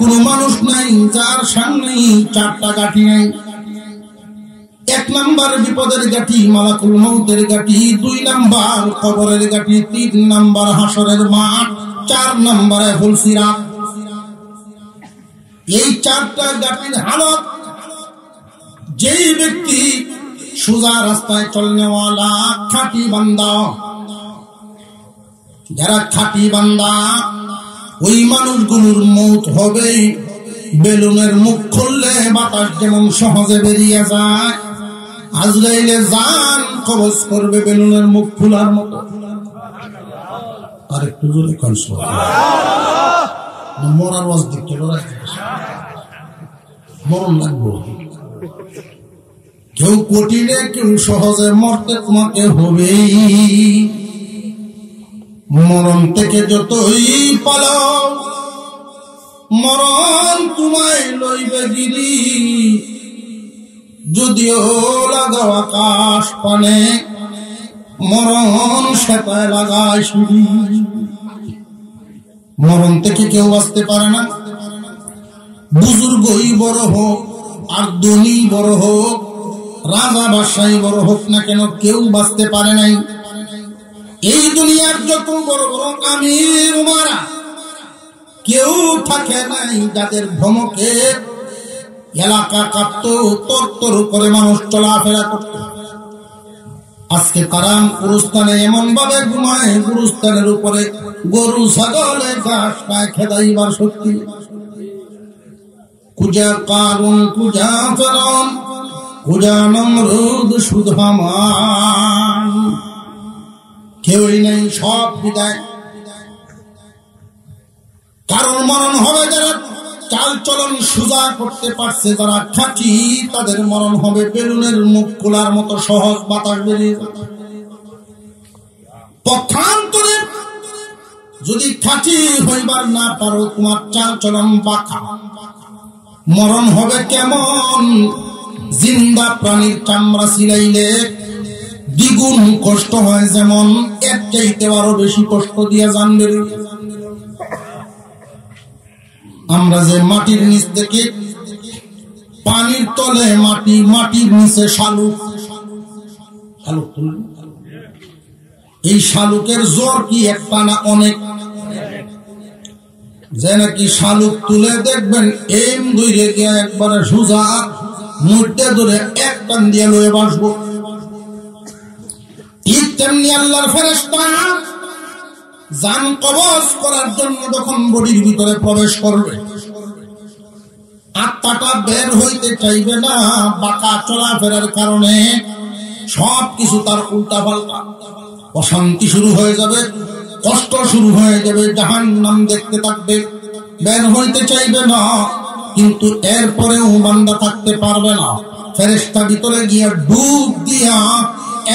কোন মানুষ নাই যার সামনেই চারটা গাঠি নাই। 1 নাম্বার বিপদের গাঠি মালাকুল মউতের গাঠি, 2 নাম্বার কবরের গাঠি, 3 নাম্বার হাসরের মাঠ, 4 নাম্বারে ফুলসিরাত। এই 4টা গাঠির হালত যেই ব্যক্তি সোজা রাস্তায় চলনেওয়ালা খাঁটি বান্দা, যারা খাঁটি বান্দা ওই মানুষগুলোর মৌত হবে বেলুনের মুখ খুললে বাতাস যেমন সহজে বেরিয়ে যায়, আজরাইলে জান কবজ করবে বেলুনের মুখ খোলার মতো। আর একটু জোরে কনসো মরার ওয়াজ দেখতে মরণ লাগবো। কেউ কঠিনে কেউ সহজে মরতে তোমাকে হবেই। মরণ থেকে যতই পালাও মরণ তোমায় লইবে গিরি, যদিও লাগাও আকাশ পানে মরণ সেটায় লাগায় শুধু। মরণ থেকে কেউ বাঁচতে পারে না। বুজুর্গই বড় হোক আর ধনী বড় হোক, রাজা বাদশাহী বড় হোক না কেন, কেউ বাঁচতে পারে নাই। এই দুনিয়ার যত বড় বড় আমির উমারা কেউ থাকে নাই যাদের ধমকে এলাকা কাঁপত, তরতর করে মানুষ চলাফেরা করত। আজকে তারা গুরুস্থানে এমন ভাবে ঘুমায়, গুরুস্থানের উপরে গরু ছাগলে ঘাস খায়, খেদাইবার শক্তি। কুজা কারুন কুজা ফেরন কুজা নমরুদ শুধু হামান, কেউই নেই, সব বিদায়। কারণ মরণ হবে যারা চাল চলন সোজা করতে পারছে, যারা খাঁটি, তাদের মরণ হবে বেলুনের মুখ খোলার মতো সহজ, বাতাস বেরিয়ে যাবে। পক্ষান্তরে যদি খাঁটি হইবার না পারো, তোমার চাল চলন বাঁকা, মরণ হবে কেমন? জিন্দা প্রাণীর চামড়া ছিলাইলে দ্বিগুণ কষ্ট হয়, যেমন এর চাইতে আরো বেশি কষ্ট দিয়ে জানবে। আমরা যে মাটির নিচ থেকে পানির তলে মাটি, মাটির নিচে শালুক, এই শালুকের জ্বর কি একটা না অনেক? যে নাকি শালুক তুলে দেখবেন এম দূরে গিয়ে একবারে সোজা মুড়তে ধরে এক টান দিয়ে লয়ে বাসবো। ঠিক তেমনি আল্লাহর ফেরেশতা জান কবজ করার জন্য যখন বডির ভিতরে প্রবেশ করবে, আত্মাটা বের হইতে চাইবে না, বাঁকা চলাফেরার কারণে সবকিছু তার উল্টা পাল্টা, অশান্তি শুরু হয়ে যাবে, কষ্ট শুরু হয়ে যাবে, জাহান্নাম দেখতে থাকবে, বের হইতে চাইবে না। কিন্তু এরপরেও বান্দা থাকতে পারবে না। ফেরেশতা ভিতরে গিয়ে ডুব দিয়া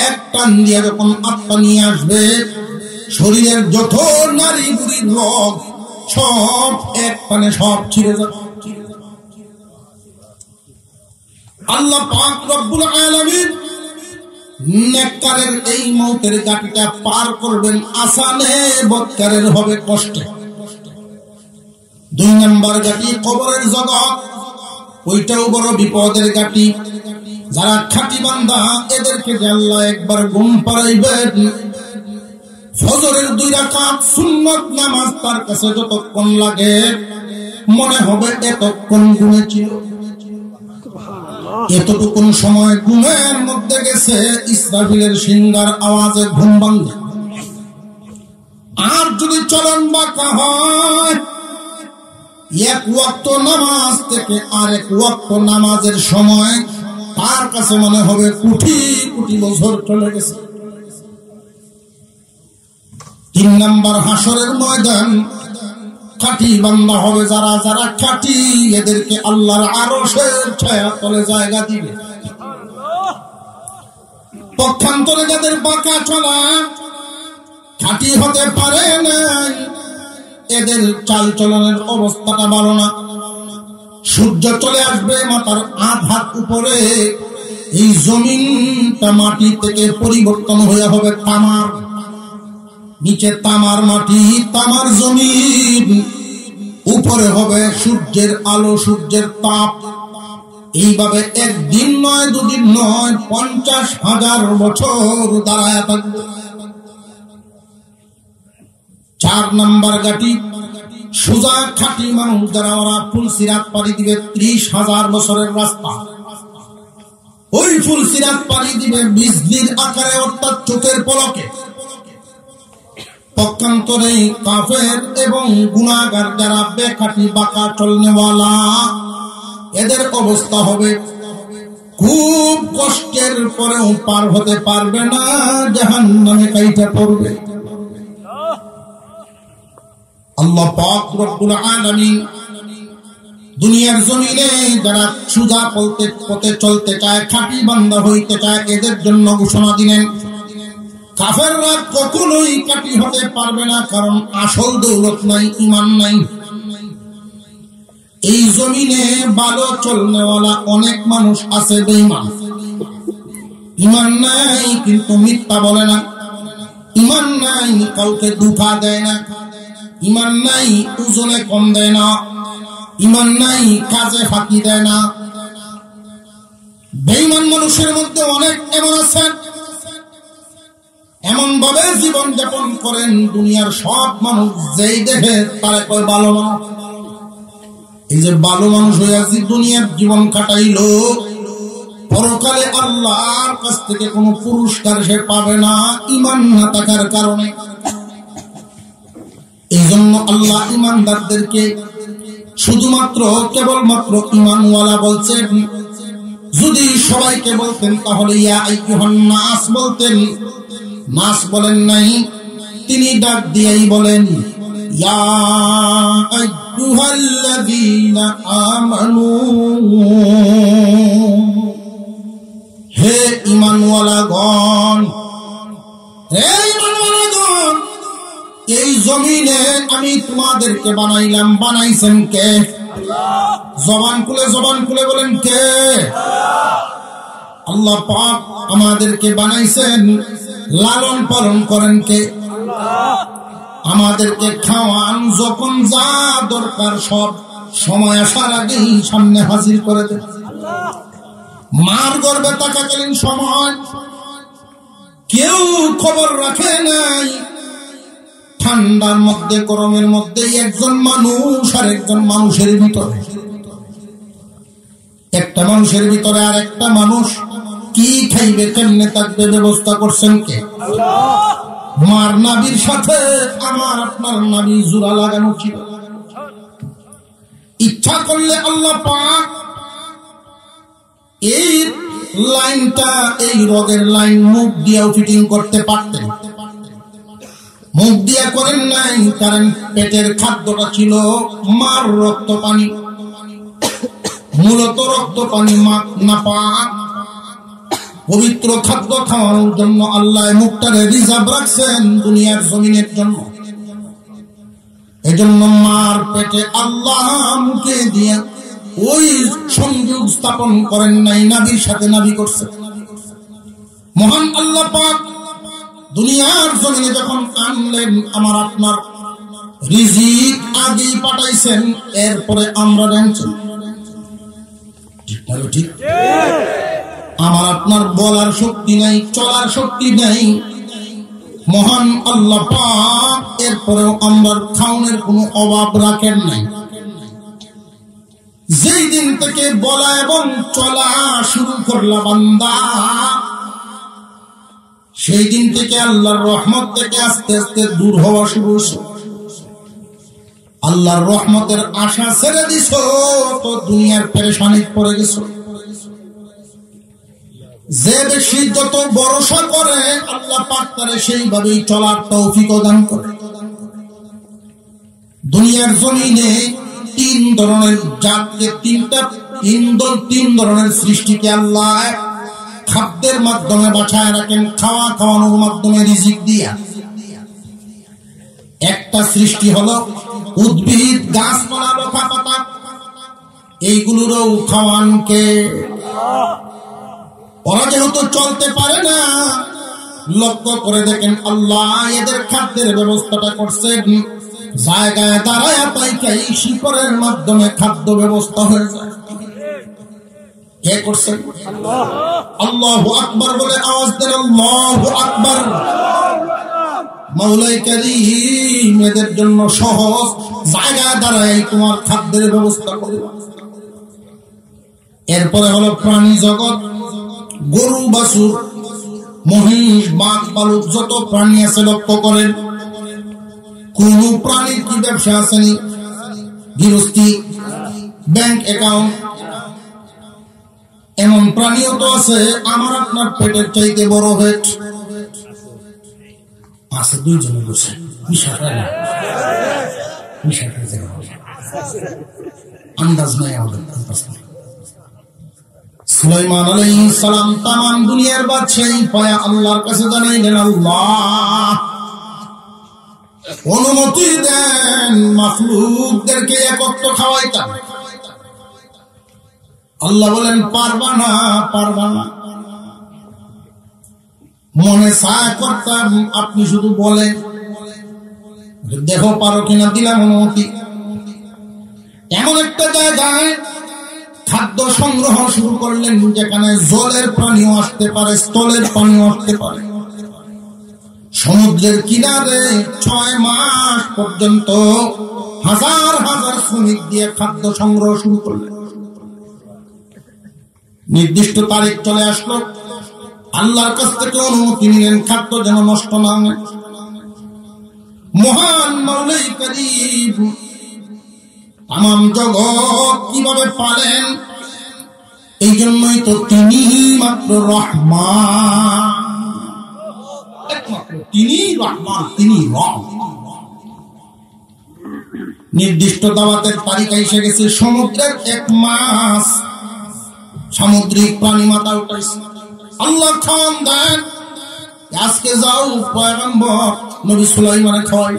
এক টান দিয়ে যখন আত্মা নিয়ে আসবে, শরীরের যত নারী বুড়ির রোগ সব এক টানে সব ছিঁড়ে যাবে। আল্লাহ পাক রব্বুল আলামিন নেককারের এই মৌতের গাটিটা পার করবেন আসানে, বদকারের হবে কষ্টে। 2 নম্বর গাটি কবরের জগৎ, ওইটাও বড় বিপদের গাটি। যারা খাঁটি বান্দা এদেরকে আল্লাহ একবার ঘুম পাড়াইবেন। ফজরের 2 রাকাত সুন্নত নামাজ তার কাছে যতক্ষণ লাগে মনে হবে এতক্ষণ ঘুমেছিল। এতটুকুন সময় ঘুমের মধ্যে গেছে, ইসরাফিলের সিংহার আওয়াজে ঘুম ভাঙবে। আর যদি চলন বাঁকা হয়, এক ওয়াক্ত নামাজ থেকে আরেক ওয়াক্ত নামাজের সময় তার কাছে মনে হবে কোটি কোটি বছর চলে গেছে। 3 নম্বর হাসরের ময়দান, খাঁটি বান্দা হবে যারা, যারা খাঁটি এদেরকে আল্লাহর আরশের ছায়া তলে জায়গা দিবে। পক্ষান্তরে যাদের বাঁকা চলা, খাঁটি হতে পারে নাই, এদের চাল চলনের অবস্থাটা ভালো না। সূর্য চলে আসবে মাথার আধার উপরে, এই জমিনটা মাটি থেকে পরিবর্তন হয়ে হবে তামার, নিচে তামার মাটি, তামার জমিন, উপরে হবে সূর্যের আলো, সূর্যের তাপ। এইভাবে একদিন নয়, দুদিন নয়, 50,000 বছর দাঁড়ায় থাকবে। 4 নাম্বার গাটি, সোজা খাঁটি মানুষ যারা, ওরা ফুলসিরাত পাড়ি দিবে 30,000 বছরের রাস্তা। ওই ফুলসিরাত পাড়ি দিবে বিজলির আকারে, অর্থাৎ চোখের পলকে। পক্ষান্তরে কাফের এবং গুনাহগার যারা বেখাটি বাঁকা চলনেওয়ালা, এদের অবস্থা হবে খুব কষ্টের পরেও পার হতে পারবে না, জাহান্নামে কাইটা পড়বে। আল্লাহ পাক রব্বুল আলামিন দুনিয়ার জমিনে যারা সুজা পথে চলতে চায়, খাঁটি বান্দা হইতে চায়, এদের জন্য ঘোষণা দিলেন কাফেররা কখনোই খাঁটি হতে পারবে না, কারণ আসল দৌলত নাই, ঈমান নাই। এই জমিনে ভালো চলনেওয়ালা অনেক মানুষ আছে বেঈমান, ঈমান নাই কিন্তু মিথ্যা বলে না, ঈমান নাই কাউকে ধোঁকা দেয় না, ঈমান নাই ওজনে কম দেয় না, ঈমান নাই কাজে ফাঁকি দেয় না। বেঈমান মানুষের মধ্যে অনেক এমন আছেন, এমন ভাবে জীবন যাপন করেন, দুনিয়ার সব মানুষ যেই দেখে তারা কয় ভালো মানুষ। এই যে ভালো মানুষ হয়ে আছি, দুনিয়ার জীবন কাটাইলো, পরকালে আল্লাহর কাছ থেকে কোনো পুরস্কার সে পাবে না, ঈমান না থাকার কারণে। এই জন্য আল্লাহ ঈমানদারদেরকে শুধুমাত্র কেবলমাত্র ঈমানওয়ালা বলছেন। যদি সবাইকে বলতেন তাহলে ইয়া আইয়ুহান নাস বলতেন, নাস বলেন নাই, তিনি ডাক দিয়েই বলেন ইয়া আইয়ুহাল্লাযীনা আমানু, হে ঈমানওয়ালাগণ, হে ঈমানওয়ালাগণ, এই জমিনে আমি তোমাদেরকে বানাইলাম, বানাইছেন কে? জবান খুলে বলেন কে? আল্লাহ পাক আমাদেরকে বানাইছেন, লালন পালন করেন কে? আমাদেরকে খাওয়ান, যখন যা দরকার সব সময় আসার আগেই সামনে হাজির করে দেন। মার গর্ভে থাকাকালীন সময় কেউ খবর রাখে নাই, ঠান্ডার মধ্যে গরমের মধ্যে একজন মানুষ আর একজন মানুষের ভিতরে, একটা মানুষের ভিতরে আর একটা মানুষ কি খাইবে, কেমনে থাকবে, ব্যবস্থা করছেন কে? মার নাবির সাথে আমার আপনার নাবি জোড়া লাগানো ছিল। ইচ্ছা করলে আল্লাহ পাক এই লাইনটা, এই রোগের লাইন মুখ দিয়েও ফিটিং করতে পারতেন, মুখ দিয়া করেন নাই, কারণ পেটের খাদ্যটা ছিল মার রক্ত পানি, মূলত রক্ত পানি না পাক, পবিত্র খাদ্য খাওয়ানোর জন্য আল্লাহ মুখটারে রিজার্ভ রাখছেন দুনিয়ার জমিনের জন্য। এজন্য মার পেটে আল্লাহ মুখে দিয়ে ওই সংযোগ স্থাপন করেন নাই, নাবির সাথে নাবি করছে। মহান আল্লাহ পাক দুনিয়ার জমিনে যখন আনলেন, আমার আপনার রিজিক আগেই পাঠাইছেন, এরপরে আমরা জানছি ঠিক আমার আপনার বলার শক্তি নাই, চলার শক্তি নাই, মহান আল্লাহ পাক এরপরেও আমরা খাওনের কোনো অভাব রাখেন নাই। যেই দিন থেকে বলা এবং চলা শুরু করলা বান্দা, সেই দিন থেকে আল্লাহর রহমত থেকে আস্তে আস্তে দূর হওয়া শুরু হয়েছে। আল্লাহর রহমতের আশা ছেড়ে দিছ তো দুনিয়ার পেরেশানি পড়ে গেছ। যে বেশি যত ভরসা করে আল্লাহ পাক তারে সেইভাবেই চলার তৌফিক দান করে। দুনিয়ার জমিনে তিন ধরনের জাতকে, তিন ধরনের সৃষ্টিকে আল্লাহ খাদ্যের মাধ্যমে বাঁচায় রাখেন, খাওয়ানোর মাধ্যমে রিজিক দিয়া। একটা সৃষ্টি হলো উদ্ভিদ, গাছপালা, লতা পাতা, এইগুলোরও খাওয়ানকে। ওরা যেহেতু চলতে পারে না, লক্ষ্য করে দেখেন আল্লাহ এদের খাদ্যের ব্যবস্থাটা করছেন জায়গায় দাঁড়ায় পাইকাই শিকড়ের মাধ্যমে খাদ্য ব্যবস্থা হয়ে যায়। কে করছেন? আল্লাহু আকবার বলে আওয়াজ দেন, আল্লাহু আকবার। মাওলাই কারীম এদের জন্য সহজ জায়গায় দাঁড়ায় তোমার খাদ্যের ব্যবস্থা করে। এরপরে হলো প্রাণী জগৎ, গরু বাছুর মহিষ বাঘ বালুক যত প্রাণী আছে লক্ষ্য করেন, কোন প্রাণীর কি ব্যবসা আসেনি? গৃহস্থী, ব্যাংক অ্যাকাউন্ট। এমন প্রাণীও তো আছে আমার আপনার পেটের চাইতে বড় পেট আছে। দুইজনে বসে আন্দাজ নাই আমাদের। সুলাইমান আলাইহিস সালাম তামাম দুনিয়ার বাদশাহী পায়া আল্লাহর কাছে জানাইলেন, আল্লাহ অনুমতি দেন মাখলুকদেরকে একত্র খাওয়াইতাম। আল্লাহ বলেন, পারবা না, পারবা না। মনে চায় করতাম, আপনি শুধু বলেন, দেখো পারো কিনা, দিলাম অনুমতি। এমন একটা জায়গায় খাদ্য সংগ্রহ শুরু করলেন যেখানে জলের পানিও আসতে পারে, স্থলের পানিও আসতে পারে। সমুদ্রের কিনারে 6 মাস পর্যন্ত হাজার হাজার শ্রমিক দিয়ে খাদ্য সংগ্রহ শুরু করলেন। নির্দিষ্ট তারিখ চলে আসলো, আল্লাহর কাছ থেকে অনুমতি নিলেন খাদ্য যেন নষ্ট না হয়। মহান মাওলাই কারীম তামাম জগৎ কিভাবে পালেন? এই জন্যই তো তিনি মাত্র রহমান, একমাত্র তিনি রহমান, তিনি রহমান। নির্দিষ্ট দাওয়াতের তালিকা এসে গেছে, সমুদ্রের 1 মাস সামুদ্রিক প্রাণী মাথা উঠাইছে। আল্লাহ খান দেন, আজকে যাও পয়গম্বর নবী সুলাইমানের খাওয়াই।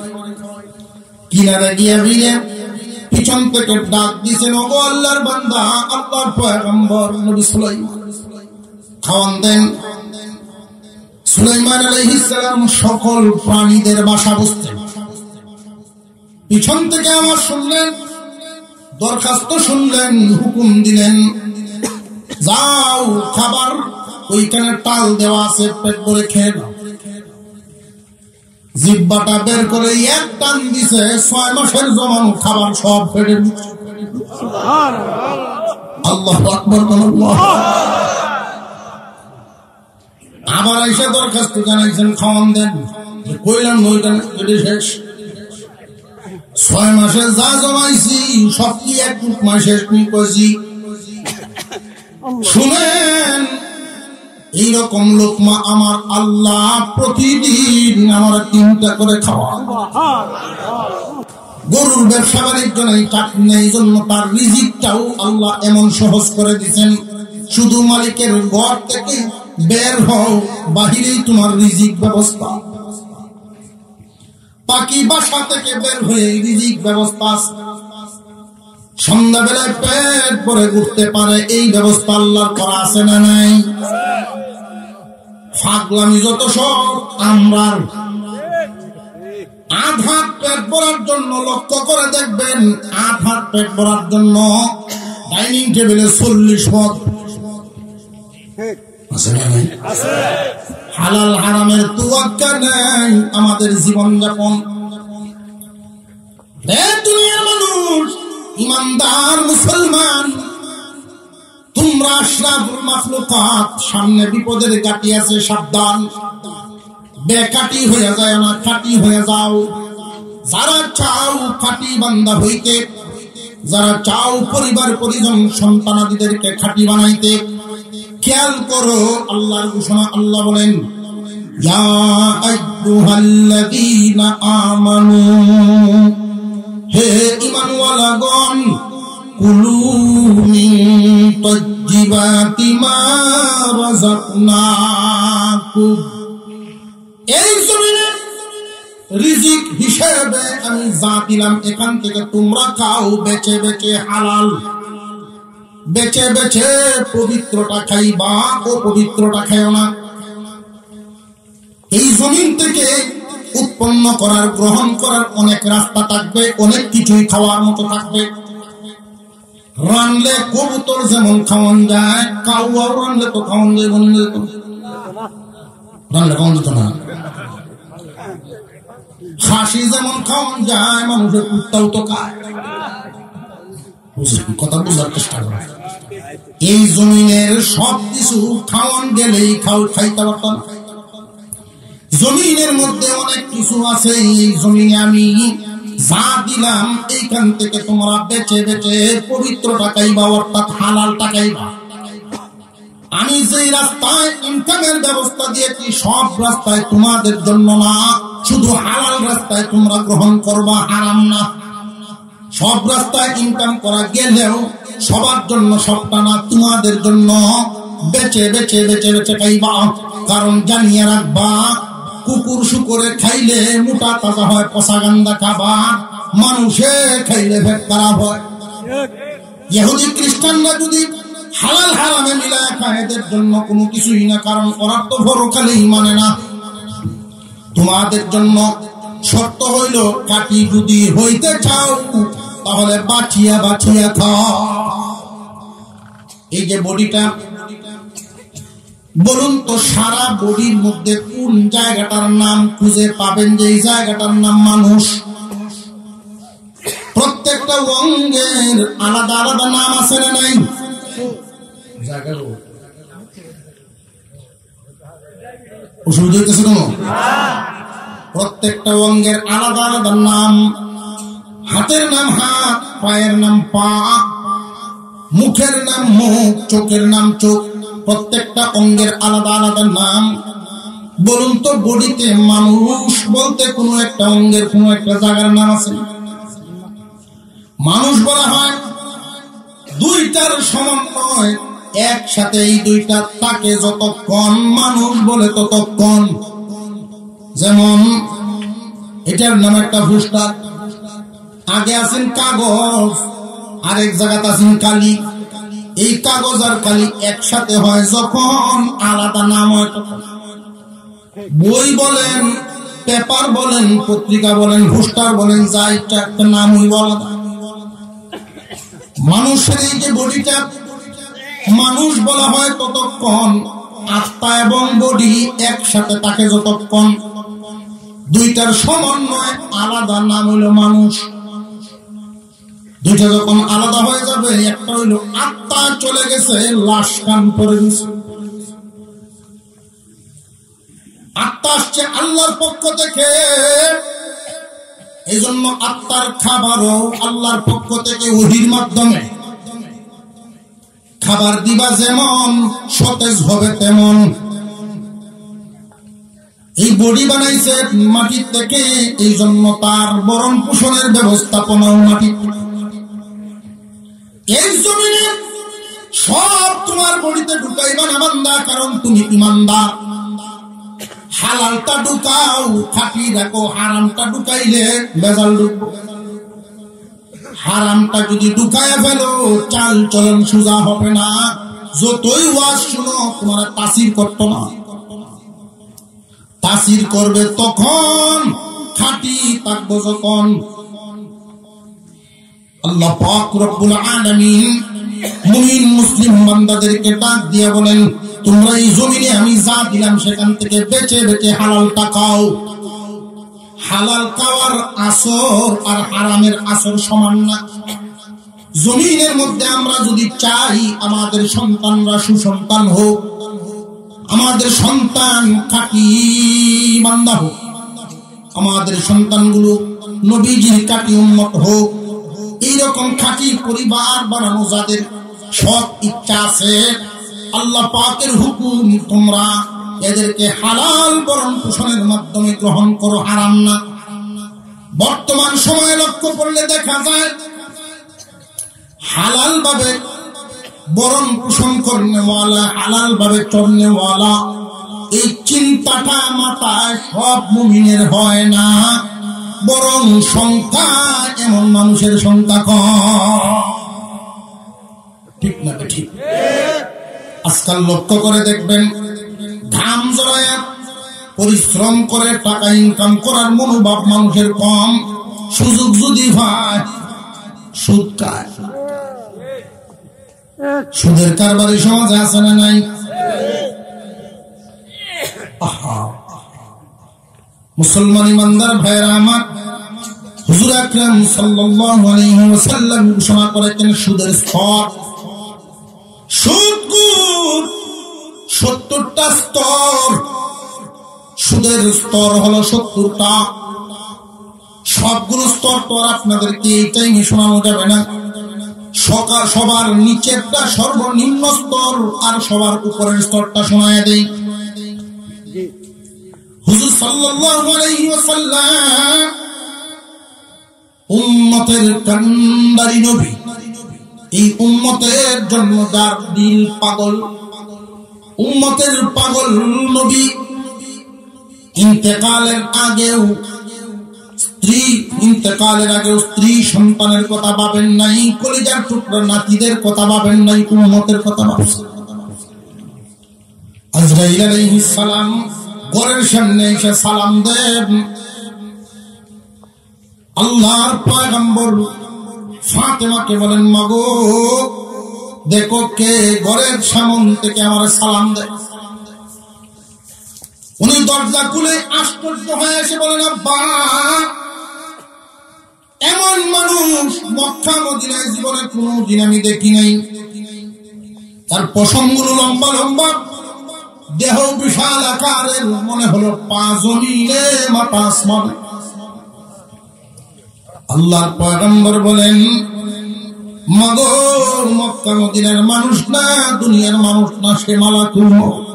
কিনারে গিয়ে ভিড়ে পিছন থেকে ডাক দিয়েছেন, ওগো আল্লাহর বান্দা, আল্লাহর পয়গম্বর নবী সুলাইমান খাওয়ান দেন। সুলাইমান আলাইহিস সালাম সকল প্রাণীদের ভাষা বুঝতেন। পিছন থেকে আওয়াজ শুনলেন, দরখাস্ত শুনলেন, হুকুম দিলেন, যাও খাবার ওইখানে টাল দেওয়া আছে, পেট ভরে খেয়ে নাও। জিহ্বাটা বের করে এক টান দিছে, 6 মাসের জমানো খাবার সব পেটে। আল্লাহু আকবার, আল্লাহ। আবার এসে দরখাস্ত জানাইছেন, খাওয়ান দেন। কইলাম ওইটা শেষ, 6 মাসে যা জমাইছি সব কি এক মাসে কইছি। শুনেন, এইরকম লোকমা আমার আল্লাহ প্রতিদিন আমার 3টা করে খাওয়া। গরুর ব্যবসা বাণিজ্য নেই, চাকরি নেই, জন্য তার রিজিকটাও আল্লাহ এমন সহজ করে দিচ্ছেন, শুধু মালিকের ঘর থেকে বের হও, বাহিরেই তোমার রিজিক ব্যবস্থা। পাখি বাসা থেকে বের হয়ে রিজিক ব্যবস্থা। সন্ধ্যাবেলায় পেট ভরে ঘুরতে পারে, এই ব্যবস্থা আল্লাহর করা আছে না নাই? ফাগলামি যত সব আমরা আধা পেট ভরার জন্য লক্ষ্য করে দেখবেন, আধা পেট ভরার জন্য ডাইনিং টেবিলে 40 পদ হালাল হারামের তুয়াক্কা নেই আমাদের জীবনযাপন। দুনিয়ার মানুষ, ইমানদার মুসলমান, তোমরা আশরাফুল মাখলুকাত, সামনে বিপদের কাটি আছে, সাবধান। বেকাটি হয়ে যায় না, খাটি হয়ে যাও। যারা চাও খাটি বান্দা হইতে, যারা চাও পরিবার পরিজন সন্তানাদিদেরকে খাটি বানাইতে, খেয়াল করো আল্লাহর ঘোষণা। আল্লাহ বলেন, ইয়া আইয়ুহাল্লাযীনা আমানু, হে ঈমানওয়ালাগণ, কুলু মিন তাজ্জিবাতি মা রাযাকনাকুম, এই জমিনে রিজিক হিসেবে আমি যা দিলাম এখান থেকে তোমরা খাও, বেছে বেছে হালাল, বেছে বেছে পবিত্রটা খাইবা, অপবিত্রটা খাইও না। এই জমিন থেকে উৎপন্ন করার, গ্রহণ করার অনেক রাস্তা থাকবে, অনেক কিছুই খাওয়ার মতো থাকবে। রানলে কবুতর যেমন খাওয়ান যায়, কাউয়াও রানলে তো খাওয়ান যায়, রানলে খাওয়ান যেত না। খাসি যেমন খাওয়ান যায়, মানুষের কুত্তাও তো খায়। কথা বুঝার চেষ্টা করে। এই জমিনের সবকিছু খাওয়ান গেলেই খাইতে পারতাম। জমিনের মধ্যে অনেক কিছু আছে, এই জমিনে আমি যা দিলাম এইখান থেকে তোমরা বেচে বেচে পবিত্র টাকাইবা, অর্থাৎ হালাল টাকাইবা। আমি যেই রাস্তায় ইনকামের ব্যবস্থা দিয়েছি সব রাস্তায় তোমাদের জন্য না, শুধু হালাল রাস্তায় তোমরা গ্রহণ করবা, হারাম না। সব রাস্তায় ইনকাম করা গেলেও সবার জন্য সবটা না, তোমাদের জন্য বেচে বেচে বেচে বেচে খাইবা। কারণ জানিয়ে রাখবা, কুকুর শুকুরে খাইলে মোটা তাজা হয়, পচা গান্দা খাবার মানুষে খাইলে পেট খারাপ হয়। ইহুদি খ্রিস্টানরা যদি হালাল হারামে মিলায় খায়, এদের জন্য কোনো কিছুই না, কারণ ওরা তো পরকালেই মানে না। তোমাদের জন্য শর্ত হইল, কাটি যদি হইতে চাও তাহলে বাঁচিয়া বাঁচিয়া খাও। এই যে বডিটা, বলুন তো সারা বডির মধ্যে কোন জায়গাটার নাম খুঁজে পাবেন যে এই জায়গাটার নাম মানুষ? প্রত্যেকটা অঙ্গের আলাদা আলাদা নাম আছে না নাই? অসুবিধা হইতেছে কোনো? প্রত্যেকটা অঙ্গের আলাদা আলাদা নাম। হাতের নাম হাত, পায়ের নাম পা, মুখের নাম মুখ, চোখের নাম চোখ। প্রত্যেকটা অঙ্গের আলাদা আলাদা নাম। বলুন তো বডিতে মানুষ বলতে কোনো একটা অঙ্গের কোনো একটা জায়গার নাম আছে? মানুষ বলা হয় দুইটার সমন্বয়, একসাথে এই দুইটা তাকে যতক্ষণ মানুষ বলে ততক্ষণ। যেমন এটার নাম একটা ফুসটা, আগে আছেন কাগজ, আরেক জায়গাতে আছেন কালি। এই কাগজ আর কালি একসাথে হয় যখন, আলাদা নাম হয় তখন। বই বলেন, পেপার বলেন, পত্রিকা বলেন, পোস্টার বলেন, যা ইচ্ছা একটা নাম হইব আলাদা। মানুষের এই যে বডিটা মানুষ বলা হয় ততক্ষণ, আত্মা এবং বডি একসাথে থাকে যতক্ষণ। দুইটার সমন্বয় আলাদা নাম হইল মানুষ। দুইটা যখন আলাদা হয়ে যাবে, একটা হইল আত্মা চলে গেছে, লাশ কান পড়ে গেছে। আত্মা আসছে আল্লাহর পক্ষ থেকে, এই জন্য আত্মার খাবারও আল্লাহর পক্ষ থেকে ওহীর মাধ্যমে। খাবার দিবা যেমন সতেজ হবে তেমন। এই বডি বানাইছে মাটির থেকে, এই জন্য তার ভরণ পোষণের ব্যবস্থাপনাও মাটি। এই জমিনে সব তোমার বডিতে ঢুকাইবা না বান্দা, কারণ তুমি ইমানদার। হালালটা ঢুকাও, খাঁটি রাখো। হারামটা ঢুকাইলে বেজাল ঢুকবো। হারামটা যদি ঢুকায় ফেলো, চাল চলন সোজা হবে না। যতই ওয়াজ শুনো, তোমার তাসির করতো না। তাসির করবে তখন, খাঁটি থাকবো যখন। আল্লাহ পাক রব্বুল আলামিন মুমিন মুসলিম বান্দাদেরকে ডাক দিয়ে বলেন, তোমরা এই জমিনে আমি যা দিলাম সেখান থেকে বেচে বেচে হালালটা খাও। হালাল খাওয়ার আসর আর হারামের আসর সমান না। জমিনের মধ্যে আমরা যদি চাই আমাদের সন্তানরা সুসন্তান হোক, আমাদের সন্তান খাঁটি বান্দা হোক, আমাদের সন্তানগুলো নবীজির খাঁটি উম্মত হোক, এইরকম খাঁটি পরিবার বানানো যাদের সৎ ইচ্ছা আছে, আল্লাহ পাকের হুকুম, তোমরা এদেরকে হালাল ভরণ পোষণের মাধ্যমে গ্রহণ করো, হারাম না। বর্তমান সময়ে লক্ষ্য করলে দেখা যায় হালাল ভাবে ভরণ পোষণ করনেওয়ালা, হালাল ভাবে চলনেওয়ালা, এই চিন্তাটা মাথায় সব মুমিনের হয় না। বরং সংখ্যা, এমন মানুষের সংখ্যা কম। ঠিক না? ঠিক। আজকাল লক্ষ্য করে দেখবেন, ঘাম জড়ায় পরিশ্রম করে টাকা ইনকাম করার মনোভাব মানুষের কম, সুযোগ যদি হয় সুদ খায়। সুদের কারবারি সমাজে আছে না নাই? মুসলমান ইমানদার ভাইয়েরা আমার, হুজুর আকরাম সাল্লাল্লাহু আলাইহি ওয়াসাল্লাম ঘোষণা করেছেন সুদের স্তর, সুদগুর 70টা স্তর। সুদের স্তর হলো 70টা। সবগুলো স্তর তো আপনাদেরকে এই টাইমে শোনানো যাবে না। সবার নিচেরটা সর্বনিম্ন স্তর আর সবার উপরের স্তরটা শোনায় দেই। হুজুর সাল্লাল্লাহু আলাইহি ওয়াসাল্লাম উম্মতের কান্ডারি নবী। এই উম্মতের জন্য যার দিল পাগল, উম্মতের পাগল নবী ইন্তেকালের আগেও স্ত্রী সন্তানের কথা ভাবেন নাই, কলিজার টুকরা নাতিদের কথা ভাবেন নাই, উম্মতের কথা ভাবছেন। আজরাইল আলাইহিস সালাম ঘরের সামনে এসে সালাম দেন। আল্লাহর পয়গম্বর ফাতেমাকে বলেন, মাগো দেখো কে ঘরের সামনে থেকে আমার সালাম দেয়। উনি দরজা খুলে আশ্চর্য হয়ে এসে বলেন, আব্বা এমন মানুষ মক্কা মদিনায় জীবনে কোনদিন আমি দেখি নাই। তার পশমগুলো লম্বা লম্বা, দেহ বিশাল আকারের, মনে হলো পা জমিনে মাথা আসমানে। আল্লাহর পয়গম্বর বলেন, মাগো মক্কা মদিনার মানুষ না, দুনিয়ার মানুষ না, সে মালাকুল মউত।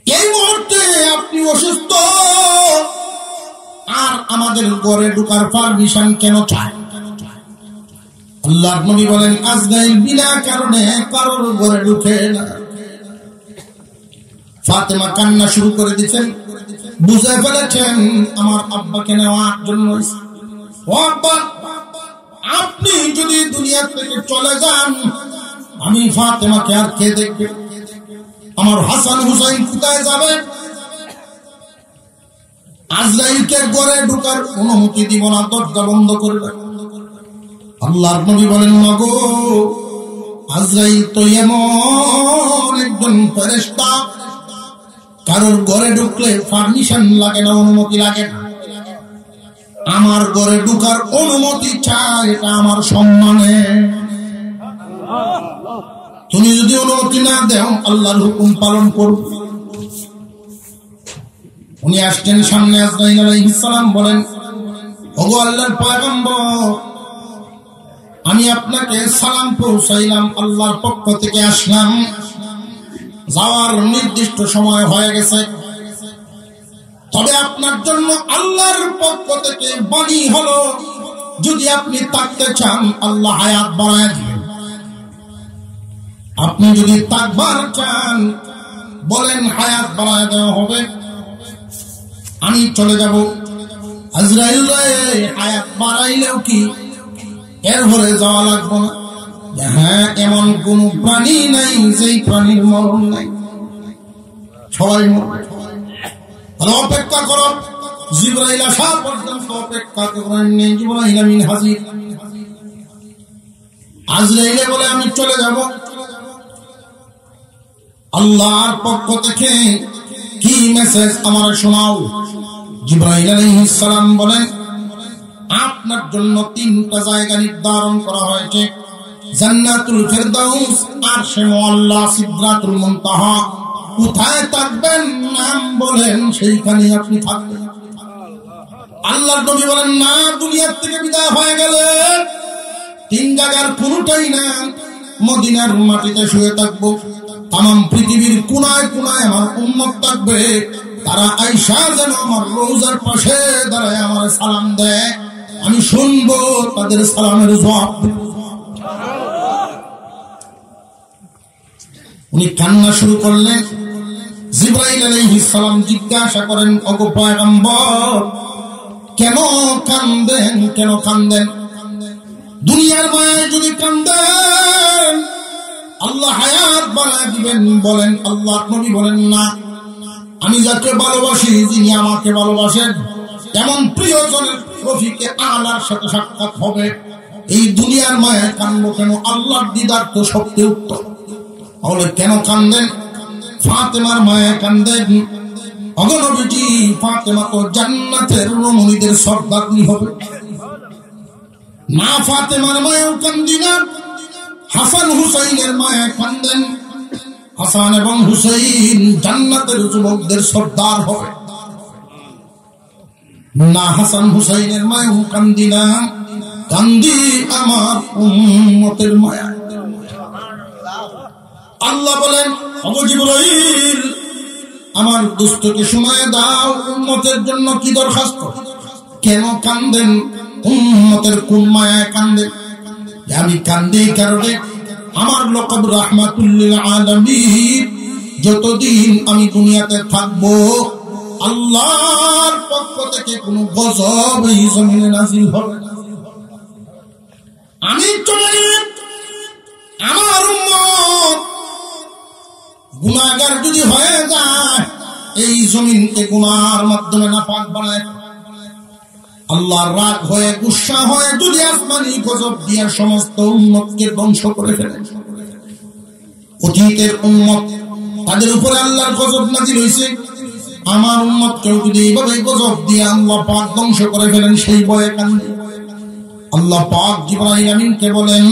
এই মুহূর্তে আপনি অসুস্থ, আর আমাদের ঘরে ঢোকার পারমিশন কেন চায়? আল্লাহর নবী বলেন, আজরাইল বিনা কারণে কারোর ঘরে ঢুকে না। ফাতেমা কান্না শুরু করে দিচ্ছেন, বুঝে ফেলেছেন আমার আব্বাকে নেওয়ার জন্য। ও আব্বা, আপনি যদি দুনিয়া থেকে চলে যান, আমি ফাতেমাকে আর কে দেখবে? আমার হাসান হুসাইন কোথায় যাবে? আজরাইলকে ঘরে ঢোকার অনুমতি দিব না, দরজা বন্ধ করবে। আল্লাহর নবী বলেন, মাগো আজরাইল তো এমন একজন ফেরেশতা, কারোর ঘরে ঢুকলে পারমিশন লাগে না, অনুমতি লাগে না। আমার ঘরে ঢুকার অনুমতি চাই, এটা আমার সম্মানে। তুমি যদি অনুমতি না দাও, আল্লাহর হুকুম পালন করবে। উনি আসছেন সামনে। আজরাইল আলাইহিস সালাম বলেন, ওগো আল্লাহর পয়গম্বর, আমি আপনাকে সালাম পৌঁছাইলাম, আল্লাহর পক্ষ থেকে আসলাম, যাওয়ার নির্দিষ্ট সময় হয়ে গেছে। তবে আপনার জন্য আল্লাহর পক্ষ থেকে বাণী হলো, যদি আপনি থাকতে চান আল্লাহ হায়াত বাড়ায় দিবেন। আপনি যদি থাকবার চান বলেন, হায়াত বাড়ায় দেওয়া হবে, আমি চলে যাব। আজরাইল হায়াত বাড়াইলেও কি এর ঘরে যাওয়া লাগবে না? হ্যাঁ, এমন কোন প্রাণী নাই যেই প্রাণীর মরণ নাই, সবাই মরবে। অপেক্ষা করো, জিবরাইল আসা পর্যন্ত অপেক্ষা করেন। জিবরাইল আমিন হাজির। আজরাইলে বলে, আমি চলে যাব। আল্লাহর পক্ষ থেকে কি মেসেজ আমার শোনাও? জিবরাইল আলাইহিস সালাম বলেন, আপনার জন্য 3টা জায়গা নির্ধারণ করা হয়েছে, জান্নাতুল ফেরদাউস, আরশে মুআল্লা, সিদরাতুল মুনতাহা। কোথায় থাকবেন নাম বলেন, সেইখানে আপনি থাকবেন। আল্লাহর নবী বলেন, না, দুনিয়ার থেকে বিদায় হয়ে গেলে 3 জায়গার কোনটাই না, মদিনার মাটিতে শুয়ে থাকবো। তামাম পৃথিবীর কোনায় কোনায় আমার উম্মত থাকবে, তারা আয়েশা যেন আমার রওজার পাশে দাঁড়ায় আমার সালাম দেয়, আমি শুনবো তাদের সালামের জবাব। উনি কান্না শুরু করলেন। জিবরাইল আলাইহিস সালাম জিজ্ঞাসা করেন, ওগো পয়গম্বর, কেন কান্দেন? কেন কান্দেন? দুনিয়ার মায়ায় যদি কান্দেন আল্লাহ হায়াত বাড়ায় দিবেন। বলেন, আল্লাহ নবী বলেন, না, আমি যাকে ভালোবাসি, যিনি আমাকে ভালোবাসেন, এমন প্রিয়জনের রফিকে আলার সাথে সাক্ষাৎ হবে। এই দুনিয়ার মায়ায় কান্দবো কেন? আল্লাহর দিদার তো সবচেয়ে উত্তম। তাহলে কেন কান্দেন? ফাতেমার মায়ায় কান্দেন। অগনবীজি, ফাতেমা তো জান্নাতের রমণীদের সর্দারনি হবে না। ফাতেমার মায়াও কান্দি না, হাসান হুসাইনের মায়ায় কান্দেন। হাসান এবং হুসাইন জান্নাতের যুবকদের সর্দার হবে না। হাসান হুসাইনের মায়াও কান্দি না, কান্দি আমার উম্মতের মায়া। আল্লাহ বলেন, ওগো জিবরাইল, আমার দুষ্টকে সময় দাও, উম্মতের জন্য কি দরখাস্ত? কেন কান্দেন? উম্মতের কোন মায়ায় কান্দেন? আমি কান্দি কারণে আমার লকব রাহমাতুল লিল আলামিন, যতদিন আমি দুনিয়াতে থাকবো আল্লাহর পক্ষ থেকে কোনো গজব এই জমিনে নাযিল হবে না। আমি চলে গেলে আমার উম্মত গুনাহগার যদি হয়ে যায়, এই জমিনকে গুনাহর মাধ্যমে নাপাক বানায় আল্লাহর রাগ হয়ে, গুসা হয়ে যদি আসমানি গজব দিয়ে সমস্ত উম্মতকে ধ্বংস করে ফেলে। অতীতের উম্মত, তাদের উপরে আল্লাহর গজব নাযিল হয়েছে। আমার উম্মতকেও যদি এইভাবে গজব দিয়ে আল্লাহ পাক ধ্বংস করে ফেলেন, সেই ভয়ে কান্দে। আল্লাহ পাক জিবরাইল আমিনকে বলেন,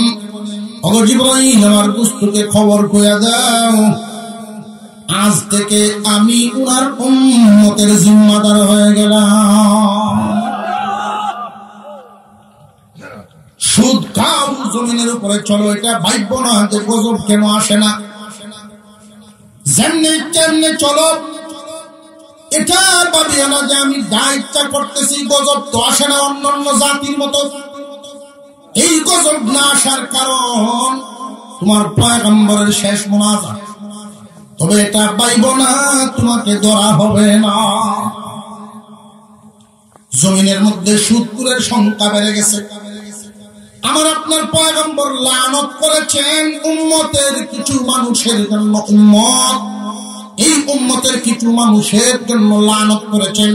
ওগো জিবরাইল, আমার দোস্তকে খবর কইয়া দাও, আজ থেকে আমি উনার উম্মতের জিম্মাদার হয়ে গেলাম। সুদ খাও, জমিনের উপরে চলো, এটা ভাববো না যে গজব কেন আসে না। যেমনি তেমনি চলো, এটা ভাবিও না যে আমি যা ইচ্ছা করতেছি গজব তো আসে না অন্যান্য জাতির মতো। এই গজব না আসার কারণ তোমার পয়গম্বরের শেষ মুনাজাত। তবে এটা ভাববো না তোমাকে ধরা হবে না। জমিনের মধ্যে সুদখোরের সংখ্যা বেড়ে গেছে। আমার আপনার পয়গম্বর লানত করেছেন উম্মতের কিছু মানুষের জন্য। এই উম্মতের কিছু মানুষের জন্য লানত করেছেন,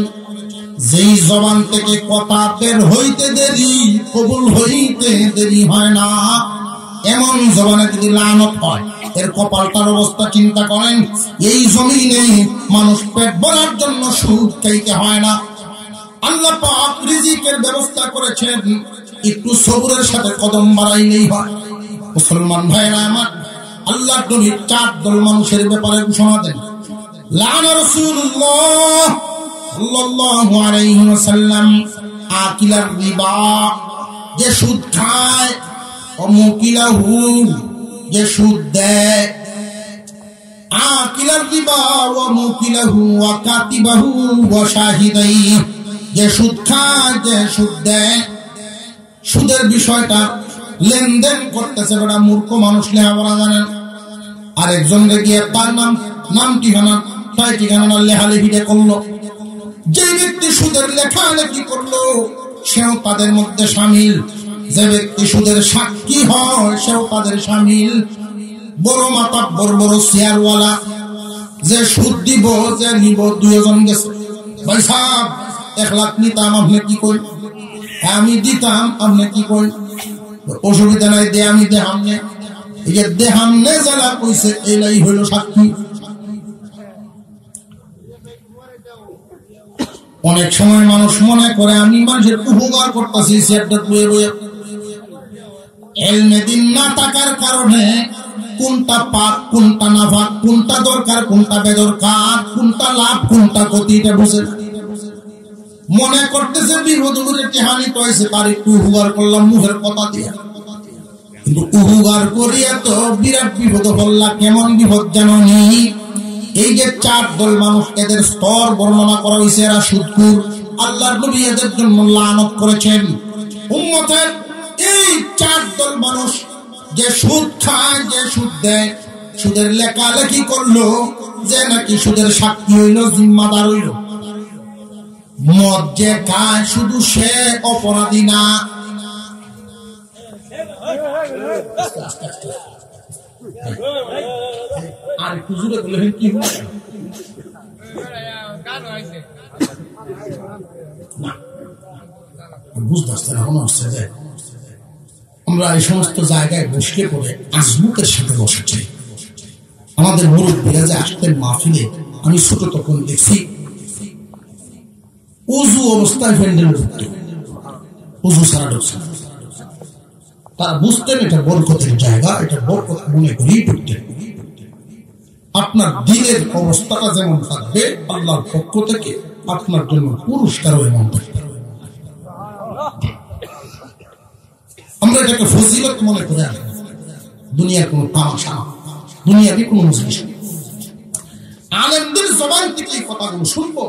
যেই জবান থেকে কথা বের হইতে দেরি, কবুল হইতে দেরি হয় না, এমন জবানে যদি লানত হয়, এর কপালটার অবস্থা চিন্তা করেন। এই জমিনে মানুষ পেট ভরার জন্য সুদ খাইতে হয় না। আল্লাহ পাক রিজিকের ব্যবস্থা করেছেন, একটু সবরের সাথে কদম বাড়াইলেই হয়। মুসলমান ভাইরা আমার, আল্লাহ নবী 4 দল মানুষের ব্যাপারে ঘোষণা দেন। লানা রাসূলুল্লাহ সাল্লাল্লাহু আলাইহি ওয়াসাল্লাম আকিলার রিবা, যে সুদ খায়, ও মুকিলাহু, যে সুদ দেয়। আকিলার রিবা ওয়া মুকিলাহু ওয়া কাতিবাহু ওয়া শাহিদাই, যে সুদ খায়, যে সুদ দেয়। সুদের বিষয়টা লেনদেন করতেছে বড় মূর্খ মানুষ, লেখাপড়া জানেন। আরেকজন গিয়ে তার নাম ঠিকানা লেখালেখিটা করলো। যে ব্যক্তি সুদের লেখালেখি করলো সেও তাদের মধ্যে সামিল। যে ব্যক্তি সুদের সাক্ষী হয় সেও তাদের সামিল। বড় মাতাব্বর, বড় শেয়ারওয়ালা, যে সুদ দিব, যে নিব, 2 জন গেছে। ভাই সাহেব 1 লাখ নিতাম, আপনি কি করেন? আমি দিতাম, আপনি কি করেন? অসুবিধা নাই, দে আমি দেহামনে। এই যে দেহামনে যারা কইছে, এলাই হইল সাক্ষী। অনেক সময় মানুষ মনে করে আমি মানুষের উপকার করতেছি, সেটা বয়ে বয়ে। এলমে দিন না থাকার কারণে কোনটা পাপ, কোনটা না পাপ, কোনটা দরকার, কোনটা বেদরকার, কোনটা লাভ, কোনটা ক্ষতি, এটা বুঝে মনে করতেছে বিপদ করে টেহানি হয়েছে, তার একটু উপকার করলাম মুখের কথা দিয়া। কিন্তু উপকার করিয়া তো বিরাট বিপদ হল্লা। কেমন বিপদ জানি? এই যে 4 দল মানুষ, এদের স্তর বর্ণনা করা হয়েছে। এরা সুদখোর। আল্লাহর নবী এদের জন্য লানত করেছেন। উম্মতের এই 4 দল মানুষ, যে সুদ খায়, যে সুদ দেয়, সুদের লেখালেখি করলো, যে নাকি সুদের সাক্ষী হইল, জিম্মাদার হইল। মদ যে খায় শুধু সে অপরাধী না, আর খুঁজুরে বললেন কি বুঝতে মনে হচ্ছে যে আমরা এই সমস্ত জায়গায় বসলে পরে আজমতের সাথে বসেছি। আমাদের মুরব্বীরা যে আসতেন মাহফিলে, আমি ছোট তখন দেখছি উজু অবস্থায় প্যান্ডেলে ঢুকতেন, উজু ছাড়া ঢুকছে। তারা বুঝতেন এটা বরকতের জায়গা, এটা বরকত মনে করেই ঢুকতেন। আপনার দিলের অবস্থাটা যেমন থাকবে আল্লাহর পক্ষ থেকে আপনার জন্য পুরস্কারও এমন থাকবে। আমরা এটাকে ফজিলত মনে করে আসবো, দুনিয়ার কোন তামাশা, দুনিয়ারই কোন মজলিস। আলেমদের জবান থেকে এই কথাগুলো শুনবো,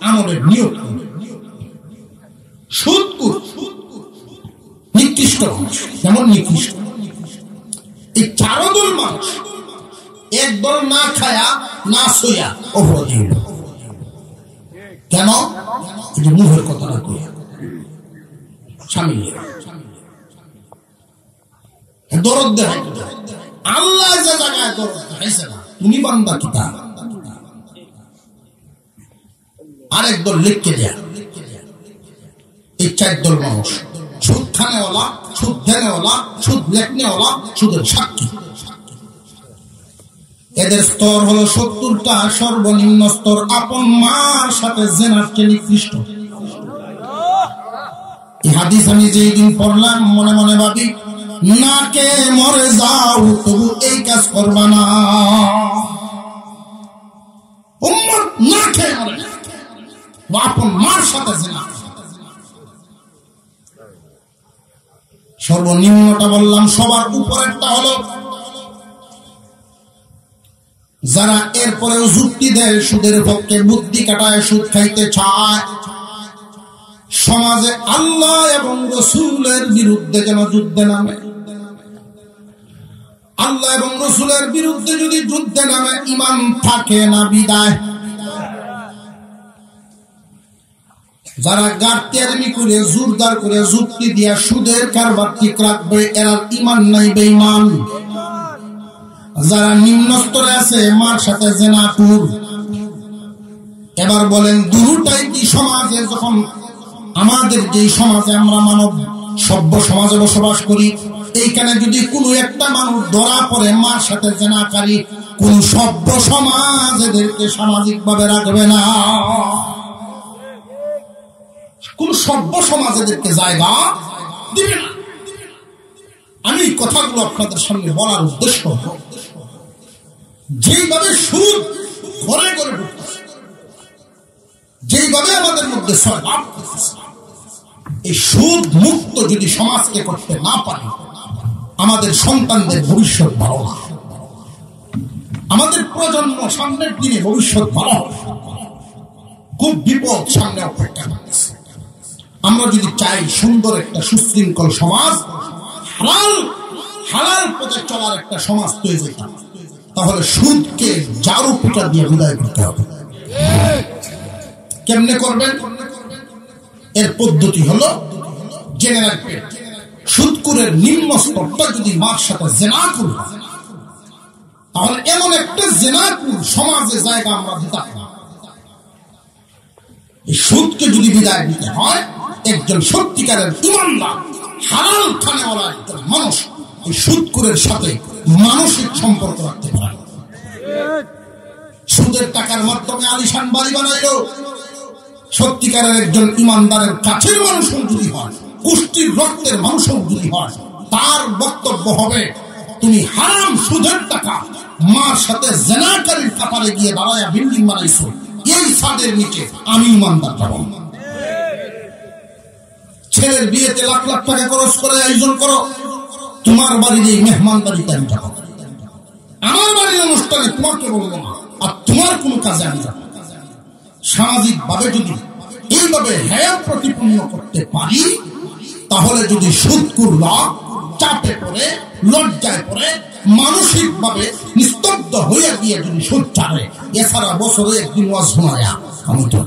আমলের নিয়ত সুদকুর নিকৃষ্ট মানুষ, যেমন নিকৃষ্ট এই চারদল মানুষ একদল না খায়া না সইয়া অপরাধী হইল। কেন? এটা মুখের কথা না কইয়া স্বামী দরদ দেয়। আল্লাহ যে জায়গায় দরদ দেখাইছে না, তুমি বান্দা কিতা আরেক দল লিখকে দেয়া। এই চার দল মানুষ, সুদ খানেওয়ালা, সুদ দেনেওয়ালা, সুদ লেখনেওয়ালা, সুদের সাক্ষী। এদের স্তর হলো 70টা, সর্বনিম্ন স্তর আপন মার সাথে জেনার চেয়ে নিকৃষ্ট। এই হাদিস আমি যেই দিন পড়লাম মনে মনে ভাবি, না কে মরে যাও তবু এই কাজ করবা না। উম্মত না খেয়ে মরে, আপন মার সাথে জেনা। সর্বনিম্নটা বললাম, সবার উপরেরটা হলো যারা এরপরেও যুক্তি দেয় সুদের পক্ষে, বুদ্ধি কাটায় সুদ খাইতে চায়, সমাজে আল্লাহ এবং রসুলের বিরুদ্ধে যেন যুদ্ধে নামে। আল্লাহ এবং রসুলের বিরুদ্ধে যদি যুদ্ধে নামে ঈমান থাকে না বিদায়। যারা গাড়তিয়ারি করে জোরদার করে যুক্তি দিয়া সুদের কারবার ঠিক রাখবে, এরা ঈমান নাই, বেঈমান। যারা নিম্ন স্তরে আছে মার সাথে জেনাপুর। এবার বলেন দুটাই কি সমাজে, যখন আমাদের যে সমাজে আমরা মানব সভ্য সমাজে বসবাস করি, এইখানে যদি কোনো একটা মানুষ ধরা পড়ে মার সাথে জেনাকারী, কোন সভ্য সমাজ এদেরকে সামাজিক ভাবে রাখবে না। কোন সভ্য সমাজ এদেরকে জায়গা দিবে না। আমি কথাগুলো আপনাদের সামনে বলার উদ্দেশ্য, যেইভাবে সুদ ঘরে ঘরে ঢুকতেছে, যেইভাবে আমাদের মধ্যে সয়লাভ করতেছে, এই সুদ মুক্ত যদি সমাজকে করতে না পারে, আমাদের সন্তানদের ভবিষ্যৎ ভালো না, আমাদের প্রজন্ম সামনের দিনে ভবিষ্যৎ ভালো হবে। খুব বিপদ সামনে অপেক্ষা করতেছে। আমরা যদি চাই সুন্দর একটা সুশৃঙ্খল সমাজ, হালাল পথে চলার একটা সমাজ তৈরি হইতে, তাহলে সুদকে জারু পিটা দিয়ে বিদায় করতে হবে। কেমনে করবেন? এর পদ্ধতি হলো জেনে রাখবেন, সুদকুরের নিম্ন স্তরটা যদি মার সাথে জেনা করে, তাহলে এমন একটা জেনাকুর সমাজে জায়গা আমরা দিতাম না। এই সুদকে যদি বিদায় দিতে হয়, একজন সত্যিকারের ঈমানদার হালাল খানেওয়ালা একজন মানুষ এই সুদকুরের সাথে মানসিক সম্পর্ক রাখতে পারে। সুদের টাকার মাধ্যমে আলিশান বাড়ি বানাইলো, সত্যিকারের একজন ঈমানদারের কাছের মানুষও যদি হয়, পুষ্টির রক্তের মানুষও যদি হয়, তার বক্তব্য হবে, তুমি হারাম সুদের টাকা মার সাথে জেনাকারীর কাতারে গিয়ে দাঁড়ায়া বিল্ডিং বানাইছো, এই ছাদের নিচে আমি ঈমানদার যাব। ছেলের বিয়েতে লাখ লাখ টাকা খরচ করে আয়োজন করো, তোমার বাড়ির এই মেহমানদারিতে আমি যাবো, আমার বাড়ির অনুষ্ঠানে তোমাকে বলবো না, আর তোমার কোন কাজে আমি যাবো। সামাজিক ভাবে যদি এইভাবে হ্যাঁ প্রতিপন্ন করতে পারি, তাহলে যদি সুদকুররা চাপে পড়ে, লজ্জায় পড়ে, মানসিক ভাবে নিস্তব্ধ হইয়া গিয়ে যদি সুদ ছাড়ে, এছাড়া বছরে একদিন ওয়াজ শোনায়া আমি তো।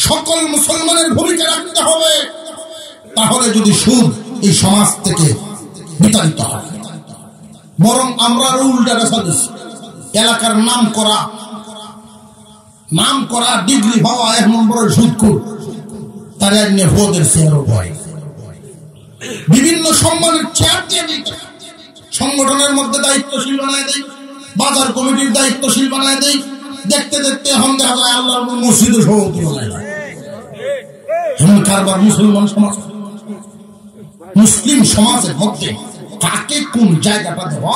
সকল মুসলমানের ভূমিকা রাখতে হবে, তাহলে যদি সুদ এই সমাজ থেকে বিতাড়িত হয়। বরং আমরা উল্টা দেখা দিচ্ছি, এলাকার নাম করা নাম করা ডিগ্রি পাওয়া 1 নম্বরের সুদখোর, তার এমনি ভোটের চেয়ারও ভয়। বিভিন্ন সম্মানের চেয়ার দিয়ে দিত, সংগঠনের মধ্যে দায়িত্বশীল বানায় দেয়, বাজার কমিটির দায়িত্বশীল বানায় দেয়। দেখতে দেখতে এখন দেখা যায় আল্লাহর মসজিদের সভাপতি বানায় না। এমন কারবার মুসলমান সমাজ, মুসলিম সমাজের মধ্যে কাকে কোন জায়গাটা দেওয়া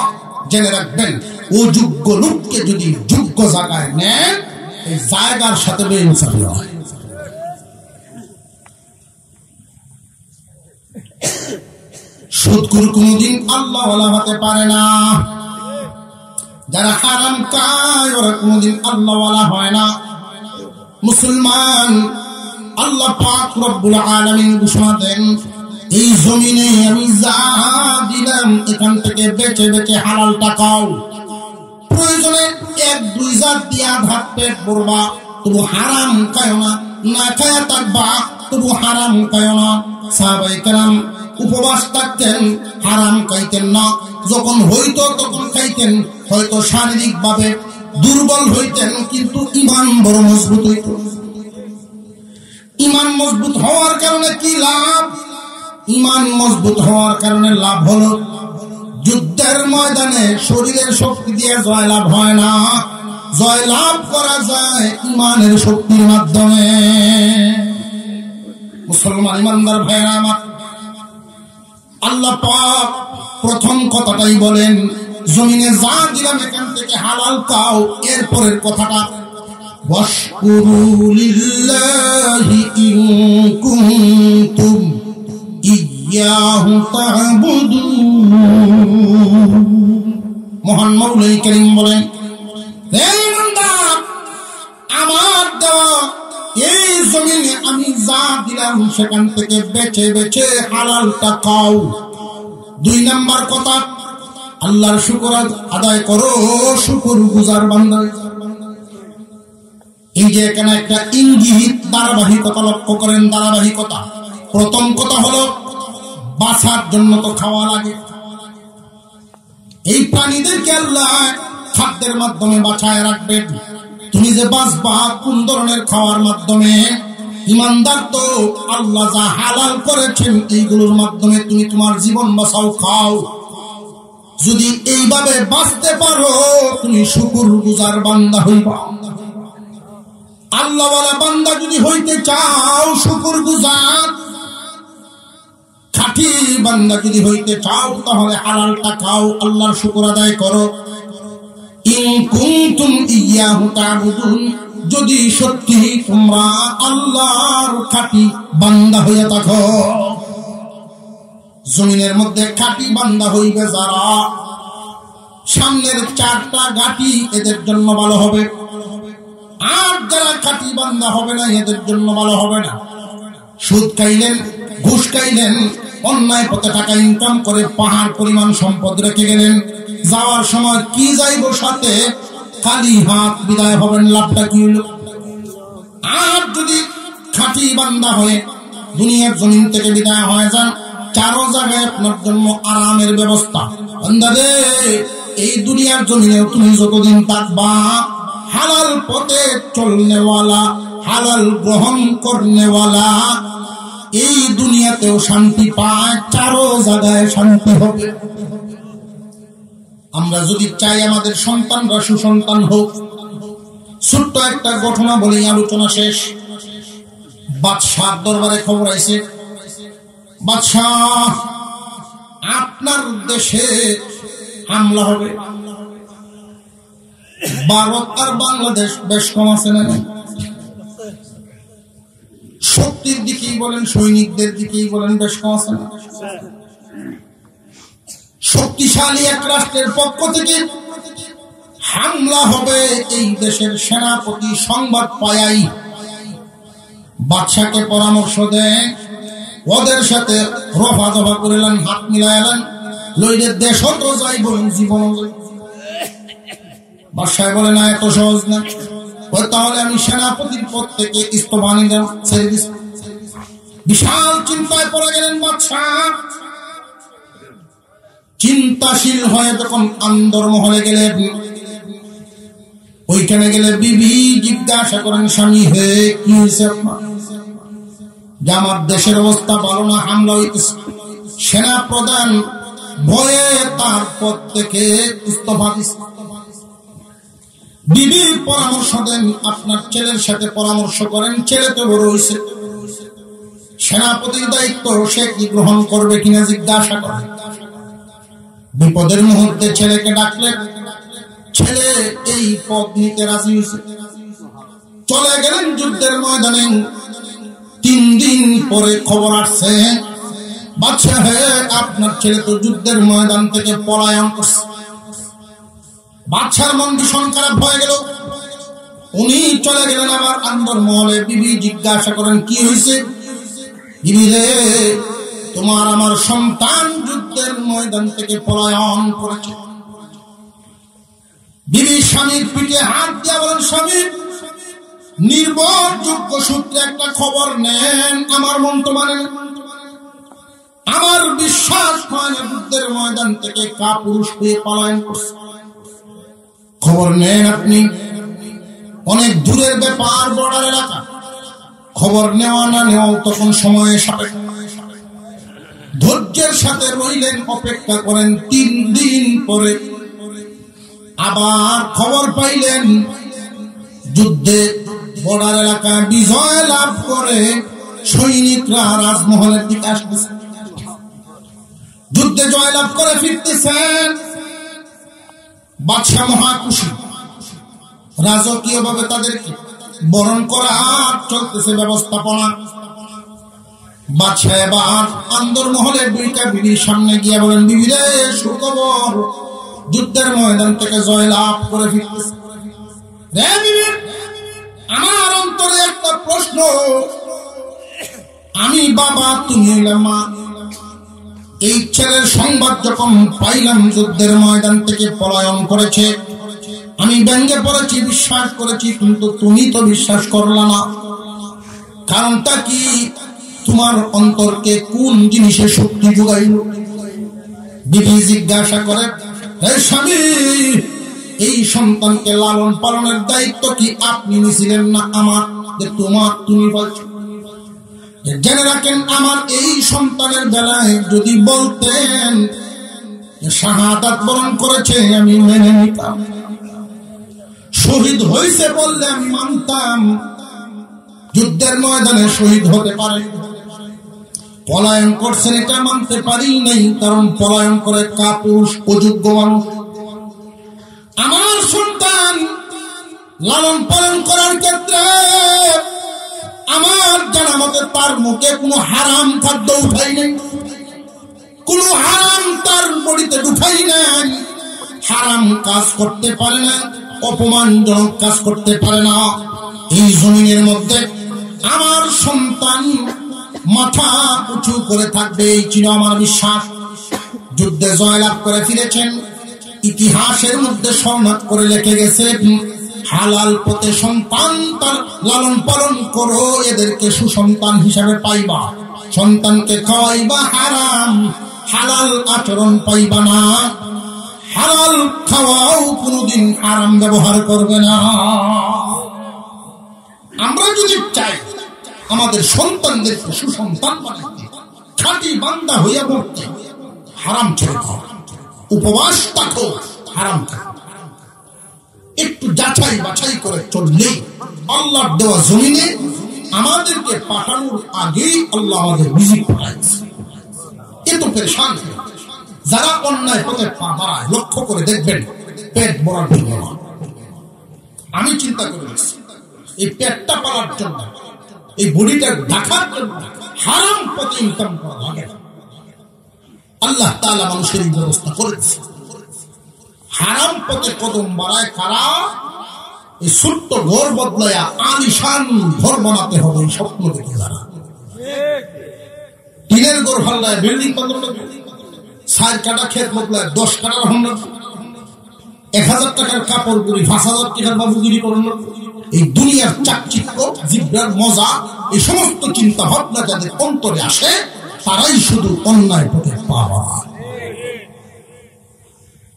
জেনে রাখবেন। ও যোগ্য লোককে যদি যোগ্য জায়গায় নেন, এই জায়গার সাথে বেইনসাফি হয়। সুদখোর কোনদিন আল্লাহ ওয়ালা হতে পারে না। যারা হারাম খায় ওরা কোনদিন আল্লাহ ওয়ালা হয় না। মুসলমান, আল্লাহ পাক রব্বুল আলামিন ঘোষণা দেন, এই জমিনে আমি যা দিলাম এখান থেকে বেঁচে বেঁচে হালাল টাকাও। প্রয়োজনে 1-2 জাত দিয়া ভাত পেট ভরবা, তবু হারাম খায় না। না খায়া থাকবা, তবু হারাম খায় না। সাহাবায়ে কেরাম উপবাস থাকতেন, হারাম খাইতেন না। যখন হইতো তখন খাইতেন। হয়তো শারীরিক ভাবে দুর্বল হইতেন, কিন্তু ঈমান বড় মজবুত হইত। ঈমান মজবুত হওয়ার কারণে কি লাভ? ঈমান মজবুত হওয়ার কারণে লাভ হলো, যুদ্ধের ময়দানে শরীরের শক্তি দিয়ে জয়লাভ হয় না, জয়লাভ করা যায় ঈমানের শক্তির মাধ্যমে। মুসলমান ইমানদার ভাইরা আমার, আল্লাহ পাক প্রথম কথাটাই বলেন, জমিনে যা দিলাম এখান থেকে হালাল খাও। এরপরের কথাটা, ওয়াশকুরু লিল্লাহি ইন কুনতুম ইয়্যাহু তা'বুদুন। মহান মওলাই কারীম বলেন, হে ইমানদার, আমার দেওয়া এই জমিনে আমি যা দিলাম সেখান থেকে বেছে বেছে হালালটা খাও। 2 নাম্বার কথা, আল্লাহর শুকর আদায় করো, শুকর গুজার বান্দা। এই যে এখানে একটা ইঙ্গিত, ধারাবাহিকতা লক্ষ্য করেন, ধারাবাহিকতা। প্রথম কথা হলো, বাঁচার জন্য তো খাওয়া লাগে। এই প্রাণীদেরকে আল্লাহ খাদ্যের মাধ্যমে বাঁচায় রাখবেন। তুমি যে বাঁচবা কোন ধরনের খাওয়ার মাধ্যমে? ইমানদার তো আল্লাহ যা হালাল করেছেন এইগুলোর মাধ্যমে তুমি তোমার জীবন বাঁচাও, খাও। যদি এইভাবে বাঁচতে পারো, তুমি শুকরগুজার বান্দা হইবা। আল্লাহওয়ালা বান্দা যদি হইতে চাও, শুকরগুজার খাঁটি বান্দা যদি হইতে চাও, তাহলে হালালটা খাও, আল্লাহর শুকর আদায় করো। ইন কুনতুম ইয়্যাহু তা'বুদুন, যদি সত্যি তোমরা আল্লাহর খাঁটি বান্দা হইয়া থাকো। জমিনের মধ্যে খাঁটি বান্দা হইবে যারা, সামনের 4টা গাঁটি এদের জন্য ভালো হবে। আর যারা খাঁটি বান্দা হবে না, এদের জন্য ভালো হবে না। সুদ খাইলেন, ঘুষ খাইলেন, অন্যায় পথে টাকা ইনকাম করে পাহাড় পরিমাণ সম্পদ রেখে গেলেন, যাওয়ার সময় কি যাইব সাথে? খালি হাত বিদায় হবেন, লাভটা কি হইল? আর যদি খাঁটি বান্দা হয়ে দুনিয়ার জমিন থেকে বিদায় হয়ে যান, 4 জায়গায় আপনার জন্য আরামের ব্যবস্থা। বান্দারে, এই দুনিয়ার জমিনে তুমি যতদিন থাকবা, হালাল পথে চলনেওয়ালা, হালাল গ্রহণ করনেওয়ালা, এই দুনিয়াতেও শান্তি পায়, 4 জায়গায় শান্তি হবে। আমরা যদি চাই আমাদের সন্তানরা সুসন্তান হোক, ছোট্ট একটা ঘটনা বলেই আলোচনা শেষ। বাদশার দরবারে খবর আইছে, বাদশাহ, আপনার দেশে হামলা হবে। ভারত আর বাংলাদেশ বেশ কম আছে না? শক্তির দিকেই বলেন, সৈনিকদের দিকেই বলেন, বেশ কম আছে না? শক্তিশালী এক রাষ্ট্রের পক্ষ থেকে হামলা হবে, এই দেশের সেনাপতি সংবাদ পায়াই বাদশাকে পরামর্শ দেয়, ওদের সাথে রফা দফা করিলেন, হাত মিলাইলেন, লইলে দেশও তো যাইব, জীবন। বাদশাহ বলে, না, এত সহজ না। তাহলে আমি সেনাপতির পদ থেকে ইস্তফা নিলাম, ছেড়ে দিচ্ছি। বিশাল চিন্তায় পড়ে গেলেন বাদশাহ। চিন্তাশীল হয়ে যখন আন্দরমহলে গেলেন, ওইখানে গেলে বিবি জিজ্ঞাসা করেন স্বামী হে কি হয়েছে আপনার? যে আমার দেশের অবস্থা ভালো না, হামলা হইতেছে। সেনা প্রধান ভয়ে তার পদ থেকে ইস্তফা দিচ্ছে। বিবির পরামর্শ দেন, আপনার ছেলের সাথে পরামর্শ করেন, ছেলে তো বড় হয়েছে, সেনাপতির দায়িত্ব সে কি গ্রহণ করবে কিনা জিজ্ঞাসা করেন। বিপদের মুহূর্তে ছেলেকে ডাকলেন, ছেলে এই পদ নিতে রাজি হয়েছে। চলে গেলেন যুদ্ধের ময়দানে। 3 দিন পরে খবর আসছে, বাদশা হে আপনার ছেলে তো যুদ্ধের ময়দান থেকে পলায়ন করছে। বাদশার মন ভীষণ খারাপ হয়ে গেল। উনি চলে গেলেন আবার আন্দরমহলে। বিবি জিজ্ঞাসা করেন কি হয়েছে? বিবি রে, তোমার আমার সন্তান যুদ্ধের ময়দান থেকে পলায়ন করেছে। বিবি স্বামীর পিঠে হাত দিয়া বলেন, স্বামী নির্ভরযোগ্য সূত্রে একটা খবর নেন, আমার মন তো মানে না, আমার বিশ্বাস হয় না যুদ্ধের ময়দান থেকে কাপুরুষ হয়ে পলায়ন করছে। খবর নেন আপনি, অনেক দূরের ব্যাপার, বর্ডার এলাকা, খবর নেওয়া না নেওয়া তখন সময়ে সাপেক্ষ। ধৈর্যের সাথে রইলেন, অপেক্ষা করেন। 3 দিন পরে আবার খবর পাইলেন যুদ্ধে বর্ডার এলাকায় বিজয় লাভ করে সৈনিকরা রাজমহলের দিকে আসতেছে। যুদ্ধে জয়লাভ করে ফিরতেছেন। বাদশা মহা খুশি, রাজকীয় ভাবে তাদেরকে বরণ করা চলতেছে ব্যবস্থাপনা। বাদশা এবার আন্দরমহলের 2টা বিবির সামনে গিয়ে বলেন, বিবি রে সুখবর, যুদ্ধের ময়দান থেকে জয়লাভ করে ফিরতেছে। রে বিবি, আমার অন্তরে একটা প্রশ্ন, আমি বাবা তুমি হইলাম মা, এই ছেলের সংবাদ যখন পাইলাম যুদ্ধের ময়দান থেকে পলায়ন করেছে, আমি ব্যঙ্গে পড়েছি, বিশ্বাস করেছি, কিন্তু তুমি তো বিশ্বাস করলা না। কারণটা কি? তোমার অন্তরকে কোন জিনিসে শক্তি যোগাইল? বিবি জিজ্ঞাসা করে, হে স্বামী, এই সন্তানকে লালন পালনের দায়িত্ব কি আপনি নিয়েছিলেন না আমার? যে তুমি বলছো, জেনে রাখেন আমার এই সন্তানের বেলায় যদি বলতেন শাহাদাত বরণ করেছে আমি মেনে নিতাম, শহীদ হয়েছে বললে আমি মানতাম। যুদ্ধের ময়দানে শহীদ হতে পারে, পলায়ন করছেন এটা মানতে পারি নাই, কারণ পলায়ন করে কাপুরুষ অযোগ্য মানুষ। আমার সন্তান লালন পালন করার ক্ষেত্রে আমার জানা মতে তার মুখে কোনো হারাম খাদ্য উঠাই নাই, কোনো হারাম তার বডিতে ঢুকাই নাই, হারাম কাজ করতে পারে না, অপমানজনক কাজ করতে পারে না। এই জমিনের মধ্যে আমার সন্তান মাথা উঁচু করে থাকবে, এই ছিল আমার বিশ্বাস। যুদ্ধে জয়লাভ করে ফিরেছেন, ইতিহাসের মধ্যে স্বর্ণাত করে লিখে গেছে, হালাল পথে সন্তান তার লালন পালন করো, এদেরকে সুসন্তান হিসাবে পাইবা। সন্তানকে খাওয়াইবা হারাম, হালাল আচরণ পাইবা না। হালাল খাওয়াও কোনদিন হারাম ব্যবহার করবে না। আমরা যদি চাই আমাদের সন্তানদেরকে সুসন্তান বানাতে, খাঁটি বান্দা হইয়া পড়তে, হারাম ছেড়ে খাও, উপবাস থাকো, হারাম খাও। একটু যাচাই বাছাই করে চললেই আল্লাহর দেওয়া জমিনে আমাদেরকে পাঠানোর আগেই আল্লাহ আমাদের রিজিক পাঠাইছে। এত পেরেশান যারা অন্যায় পথে পা বাড়ায়, লক্ষ্য করে দেখবেন পেট ভরার জন্য। আমি চিন্তা করে দেখছি, এই পেটটা পালার জন্য, এই বডিটা ঢাকার জন্য হারাম পথে ইনকাম করা লাগে। আল্লাহ তাআলা মানুষের ব্যবস্থা করেছে। হারাম পথে কদম বাড়ায় কারা? এই ছোট্ট ঘর বদলায়া আলিশান ঘর বানাতে হবে এই স্বপ্ন দেখে যারা। টিনের ঘর ফাল্লায় বিল্ডিং বানানো, 4 কাটা ক্ষেত বদলায় 10 কাটার হন্ডা, 1000 টাকার কাপড় পরি 5000 টাকার বাবুগিরি করানো। এই দুনিয়ার চাকচিক্য, জিব্রার মজা, এই সমস্ত চিন্তা ভাবনা যাদের অন্তরে আসে, তারাই শুধু অন্যায় পথে পা বাড়ায়।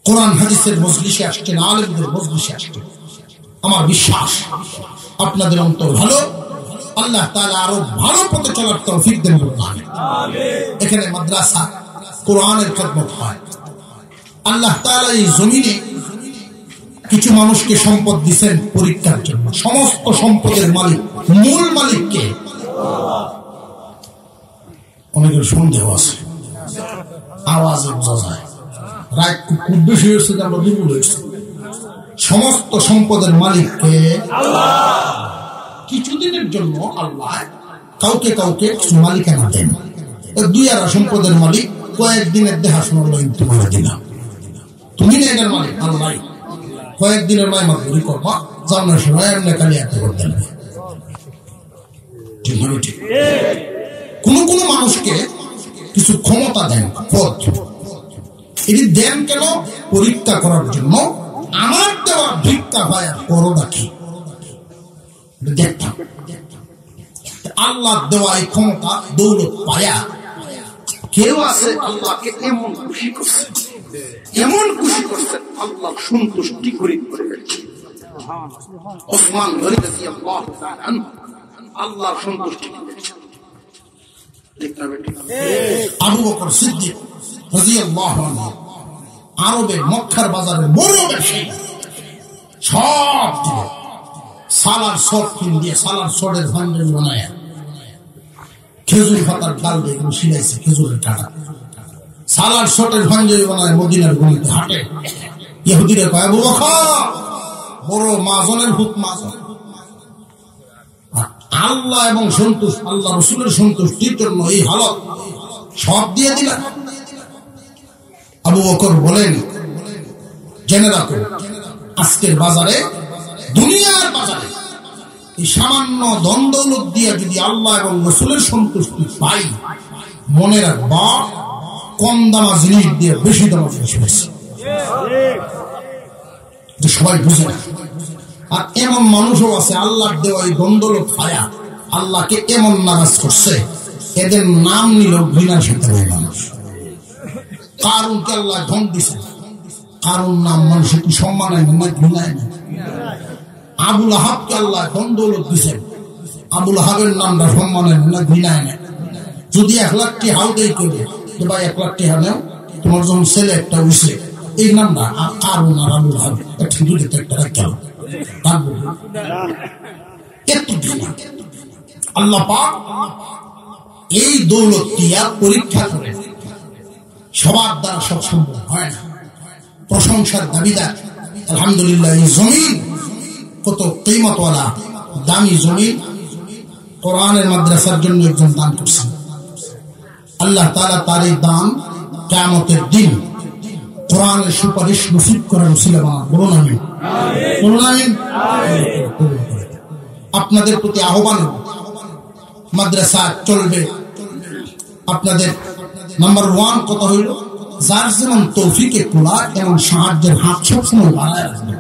কোরআন হাদিসের মজলিসে আসছেন, আলেমদের মজলিসে আসছেন, আমার বিশ্বাস আপনাদের অন্তর ভালো, আল্লাহ তাআলা আরো ভালো পথে চলার তৌফিক দেন। এখানে মাদ্রাসা, কোরআনের খেদমত হয়। আল্লাহ তাআলা এই জমিনে কিছু মানুষকে সম্পদ দিচ্ছেন পরীক্ষার জন্য। সমস্ত সম্পদের মালিক, মূল মালিককে? অনেকের সন্দেহ আছে, আওয়াজে বোঝা যায় রাত খুব বেশি হয়েছে, আমরা দুপুর হয়েছে। সমস্ত সম্পদের মালিককে আল্লাহ। কিছুদিনের জন্য আল্লাহ কাউকে কাউকে কিছু মালিকানা দেন। দুই আর সম্পদের মালিক কয়েকদিনের দেখাশোনার লাইন তোমার দিলাম, তুমি না এটার মালিক, আল্লাহ কয়েকদিনের মায় মাগুরি করবা, জানার সময় এমনি কালি একটা করতে হবে। ঠিক কোন কোন মানুষকে কিছু ক্ষমতা দেন, পদ, এটি দেন কেন? পরীক্ষা করার জন্য। আমার দেওয়া ভিক্ষা হয় আর করোনা কি দেখতাম। আল্লাহ দেওয়া এই ক্ষমতা দৌলত পায়া কেউ আছে আল্লাহকে এমন খুশি করছে, এমন খুশি করছেন আল্লাহ সন্তুষ্টি করে ওসমান গনি রাদিয়াল্লাহু তাআলা আনহু আল্লাহ সন্তুষ্টি পেয়েছেন। আবু বকর সিদ্দিক রাদিয়াল্লাহু আনহু আরবের মক্কার বাজারে বড় ব্যবসায়ী, সব সালার সব কিন দিয়ে সালার সরের ভান্ডার বানায় খেজুর পাতার ডাল দিয়ে শিলাইছে, খেজুরের কাটা সালার শটের ভাঞ্জরি বানায় মদিনার গলিতে হাঁটে। ইহুদিরা কয় আবু বকর বড় মাজনের হুক মাজন। আল্লাহ এবং সন্তুষ্ট, আল্লাহ রসুলের সন্তুষ্টির জন্য এই হালত সব দিয়ে দিলেন। আবু বকর বলেন, জেনে রাখো আজকের বাজারে, দুনিয়ার বাজারে এই সামান্য ধন দৌলত দিয়ে যদি আল্লাহ এবং রসুলের সন্তুষ্টি পাই, মনে রাখবা কম দামা জিনিস দিয়ে বেশি দামা জিনিস হয়েছে। সবাই বুঝে না। আর এমন মানুষও আছে আল্লাহর দেওয়া এই দ্বন্দ্বলত খায়া আল্লাহকে এমন নারাজ করছে, এদের নাম নিল ঘৃণার সাথে মানুষ। কারুনকে আল্লাহ ধন দিছে, কারুন নাম মানুষের কি সম্মানায় না ঘৃণায় না? আবুল আহাবকে আল্লাহ ধন দৌলত দিছেন, আবুল আহাবের নামটা সম্মানায় না ঘৃণায় না? যদি 1 লাখ টাকা হাও দেই করবে, ভাই 1 লাখ টাকা নেও, তোমার যখন ছেলে একটা উঠছে, এই নামটা কারুন আর আবুল আহাব একটা দুটো একটা রাখতে হবে। আল্লাহ পাক এই দৌলত দিয়া পরীক্ষা করে। সবার দ্বারা সব সম্ভব হয় না। প্রশংসার দাবিদার আলহামদুলিল্লাহ। এই জমিন কত কিমতওয়ালা দামি জমিন, কোরআনের মাদ্রাসার জন্য একজন দান করছেন। আল্লাহ তাআলা তার এই দান কিয়ামতের দিন কোরআনের সুপারিশ নসিব করার উসিলা বানান। বলুন আমিন। বলুন আমিন। আপনাদের প্রতি আহ্বান, মাদ্রাসা চলবে। আপনাদের নাম্বার 1 কথা হইল, যার যেমন তৌফিকে তোলা এবং সাহায্যের হাত সবসময় বাড়ায় রাখবেন।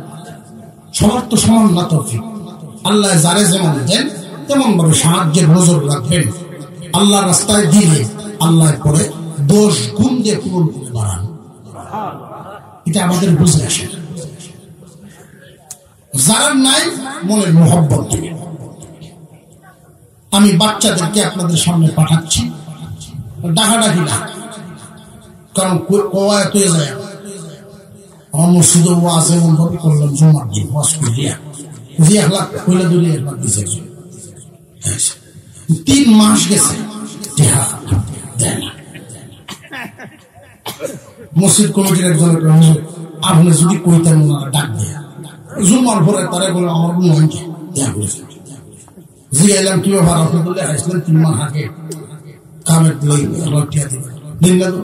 সবার তো সমান না তৌফিক, আল্লাহ যারে যেমন দেন তেমন ভাবে সাহায্যের নজর রাখবেন। আল্লাহ রাস্তায় দিলে আল্লাহ পরে 10 গুণ দিয়ে পূরণ করে বাড়ান। এটা আমাদের বুঝে আসে। যারা নাই মনের মোহব্বত দিবে। আমি বাচ্চাদেরকে আপনাদের সামনে পাঠাচ্ছি, ডাকাডাকি না, কারণ কোয়ায় তো যায় আমার মসজিদে ওয়াজ এমন ভাবে করলাম জুমার দিন ওয়াজ করিয়া 1 লাখ কইলা দূরে 1 লাখ দিছে। 3 মাস গেছে দেয় না। মসজিদ কমিটির একজন আপনি যদি কইতেন ওনারা ডাক দেয়া জুমার পরে তারা বলে আমার মনকে দেয়া বলেছে। জিগাইলাম কি ব্যাপার, আপনি বলে হাসলেন 3 মাস আগে কামের লটিয়া দিন গেল।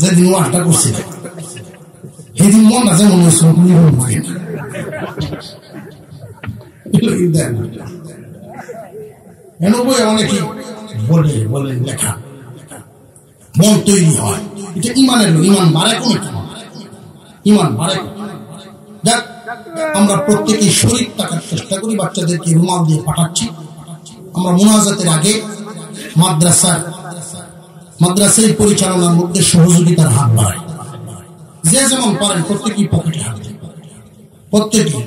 যেদিন ওয়াজটা করছিল সেদিন মন আছে মনে হচ্ছে মারে না। অনেকে বলে বলে লেখা মন তৈরি হয়, এটা ইমানের লোক। ইমান বাড়ে কোন ইমান বাড়ে। দেখ আমরা প্রত্যেকেই শরীর থাকার চেষ্টা করি। বাচ্চাদেরকে রুমাল দিয়ে পাঠাচ্ছি। আমরা মুনাজাতের আগে মাদ্রাসার পরিচালনার মধ্যে সহযোগিতার হাত বাড়াই। যে যেমন পারেন প্রত্যেকেই পকেটে হাত দেয়। প্রত্যেকে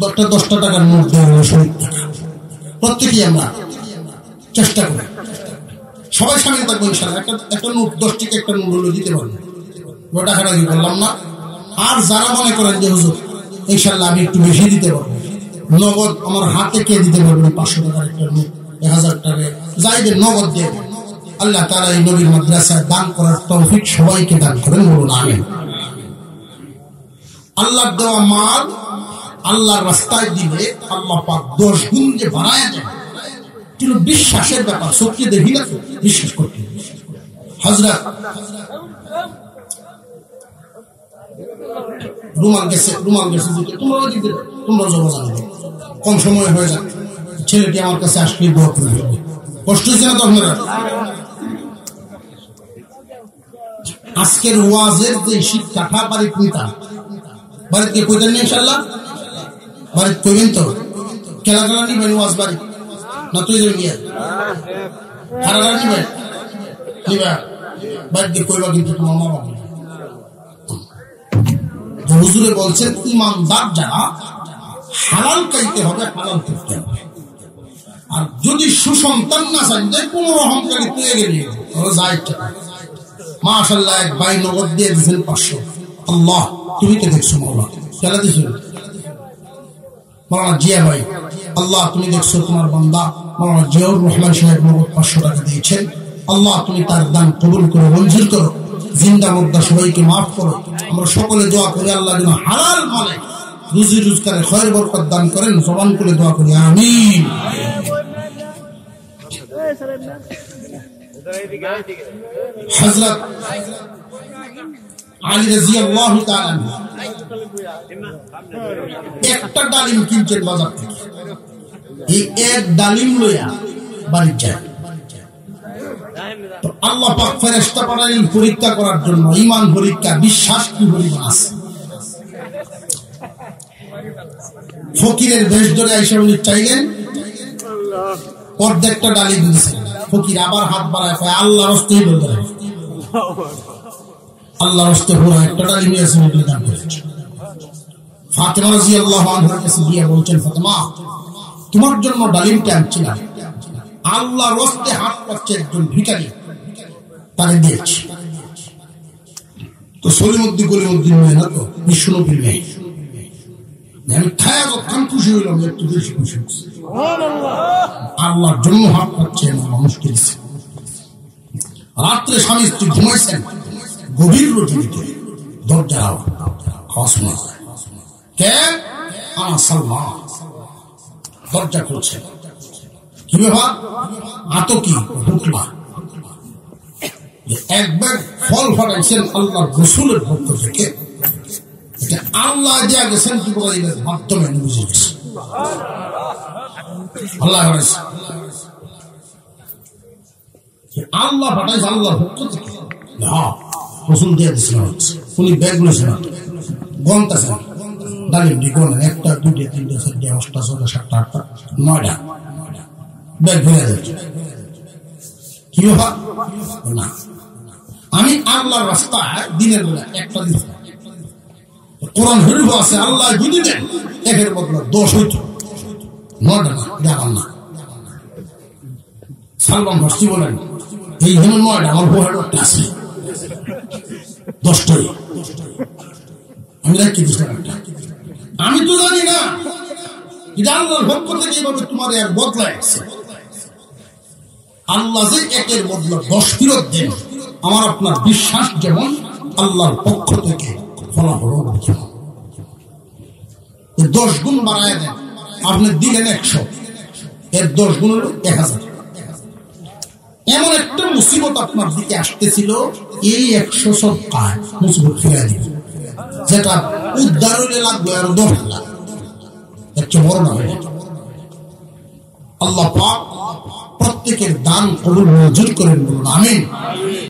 10টা টাকার নোট দেওয়া হলো 70 টাকা। প্রত্যেকেই আমরা চেষ্টা করি, সবাই সামিল থাকবো ইনশাআল্লাহ। একটা নোট 10 টাকা একটা নোট হলো দিতে পারবো, টাকাটা কি বললাম না। আর যারা মনে করেন যে হুজুর ইনশাআল্লাহ আমি একটু বেশি দিতে পারবো, নগদ আমার হাতে কে দিতে পারবেন 500 টাকার একটা নোট, 1000 টাকা যাইবে নগদ দিয়ে আল্লাহ তাআলা এই নবীর মাদ্রাসায় দান করার তৌফিক সবাইকে দান করেন, বলুন আমিন। আল্লাহর দেওয়া মাল আল্লাহর রাস্তায় দিলে আল্লাহ পাক 10 গুণ যে বাড়ায় দেন, কিন্তু বিশ্বাসের ব্যাপার, সত্যি দেখি না বিশ্বাস করতে। হযরত রুমাল গেছে তোমরা জমা জানাবে, কম সময় হয়ে যাবে। ছেলেটি আমার কাছে আসলে দোয়া করে ফেলবে, কষ্ট হচ্ছে না তো আপনারা? আজকের ওয়াজের যে শিক্ষাটা বাড়িতে নিতাম, বাড়িতে কইতেন না ইনশাআল্লাহ? বাড়িতে কইবেন তো? খেলা নিবেন ওয়াজ বাড়ি না তুই যাবেন গিয়া খেলা নিবেন নিবা বাড়িতে কইবা, কিন্তু তোমার মা বাবা হুজুরে বলছেন ইমানদার যারা হালাল খাইতে হবে, হালাল করতে হবে। আর যদি সুসন্তান না চাই যে কোন অহংকারী তুই গেলি যায়, মাশাআল্লাহ এক ভাই নগদ দিয়ে দিয়েছেন 500। আল্লাহ তুমি তো দেখছো মাওলা, খেলা দিছো মাওলানা জিয়া ভাই, আল্লাহ তুমি দেখছো তোমার বান্দা মাওলানা জিয়াউর রহমান সাহেব নগদ 500 টাকা দিয়েছেন। আল্লাহ তুমি তার দান কবুল করো, মঞ্জুর করো, জিন্দা মুর্দা সবাইকে মাফ করো। আমরা সকলে দোয়া করি আল্লাহ যেন হালাল মালে রুজি রোজগারে খয়র বরকত দান করেন, জবান করে দোয়া করি আমিন। হযরত আলী রাদিয়াল্লাহু তাআলা একটা ডালিম কিনছেন বাজার থেকে, এই এক ডালিম লইয়া বাড়ি যায়। তো আল্লাহ পাক ফেরেশতা পাঠালেন পরীক্ষা করার জন্য, ঈমান পরীক্ষা, বিশ্বাস কি পরিমাণ আছে। ফকিরের বেশ ধরে আইসা উনি চাইলেন, অর্ধেকটা ডালিম দিয়েছেন। ফকির আবার হাত বাড়ায় আল্লাহর হস্তেই বলতে হবে, আল্লাহর হস্তে পুরো একটা ডালিম নিয়েছে ওগুলি দান করেছে। ফাতেমা রাদিয়াল্লাহু আনহার কাছে গিয়ে বলছেন, ফাতেমা তোমার জন্য ডালিমটা আনছিলাম, আল্লাহর হস্তে হাত পাচ্ছে একজন ভিখারি, তারে দিয়েছি। তো সলিমুদ্দিন গলিমুদ্দিন মেয়ে না তো, বিষ্ণুনবীর মেয়ে, আমি খায়া যখন খুশি হইলাম, একটু বেশি খুশি হচ্ছে। আল্লাহর জন্য হাত পাচ্ছে মুশকিল। রাত্রে স্বামী স্ত্রী ঘুমাইছেন, গভীর রজনীতে দরজা আওয়াজ শোনা যায়, কে? আমার সালমান। দরজা খুলছে, কি ব্যাপার? আতকি ঢুকলা, এক ব্যাগ ফল ফাটাইছেন আল্লাহর রাসূলের পক্ষ থেকে, এটা আল্লাহ দিয়া গেছেন জিবরাইলের মাধ্যমে বুঝে গেছে। আল্লাহ আল্লাহ পাঠাইছে আল্লাহর পক্ষ থেকে, হ্যাঁ রাসূল দিয়া দিয়েছেন। উনি ব্যাগ গুলেছেন, গন্তাছেন ডালিম দি গনেন, 1 2 3 4 5 6 7 8 9টা ব্যাগ ভরে যাচ্ছে। কি ব্যাপার? না, আমি আল্লাহর রাস্তায় দিনের বেলা একটা দিন কোরআন শরীফ আছে, আল্লাহ যদি দেন একের বদলা 10 হইত, 9টা না দেখান না। সালমান ভার্সি বলেন এই জন্য 9টা, আমার বউয়ের একটা আছে 10টাই, আমি রাখি দিচ্ছিলাম একটা। আমি তো জানি না এটা আল্লাহর পক্ষ থেকে এইভাবে তোমার এক বদলায় আছে। আল্লাহ যে একের বদলা 10 ফেরত দেন, আমার আপনার বিশ্বাস যেমন আল্লাহর পক্ষ থেকে ফলাফল 10 গুণ বাড়ায় দেন। আপনি দিলেন 100, এর 10 গুণ হল 1000। এমন একটা মুসিবত আপনার দিকে আসতেছিল, এই 100 সদকায় মুসিবত ফিরে দিবে, যেটা উদ্ধার হইলে লাগবে আর 10 লাখ, এর চেয়ে বড় না হয়ে। আল্লাহ পাক প্রত্যেকের দান কবুল মঞ্জুর করেন, বলুন আমিন।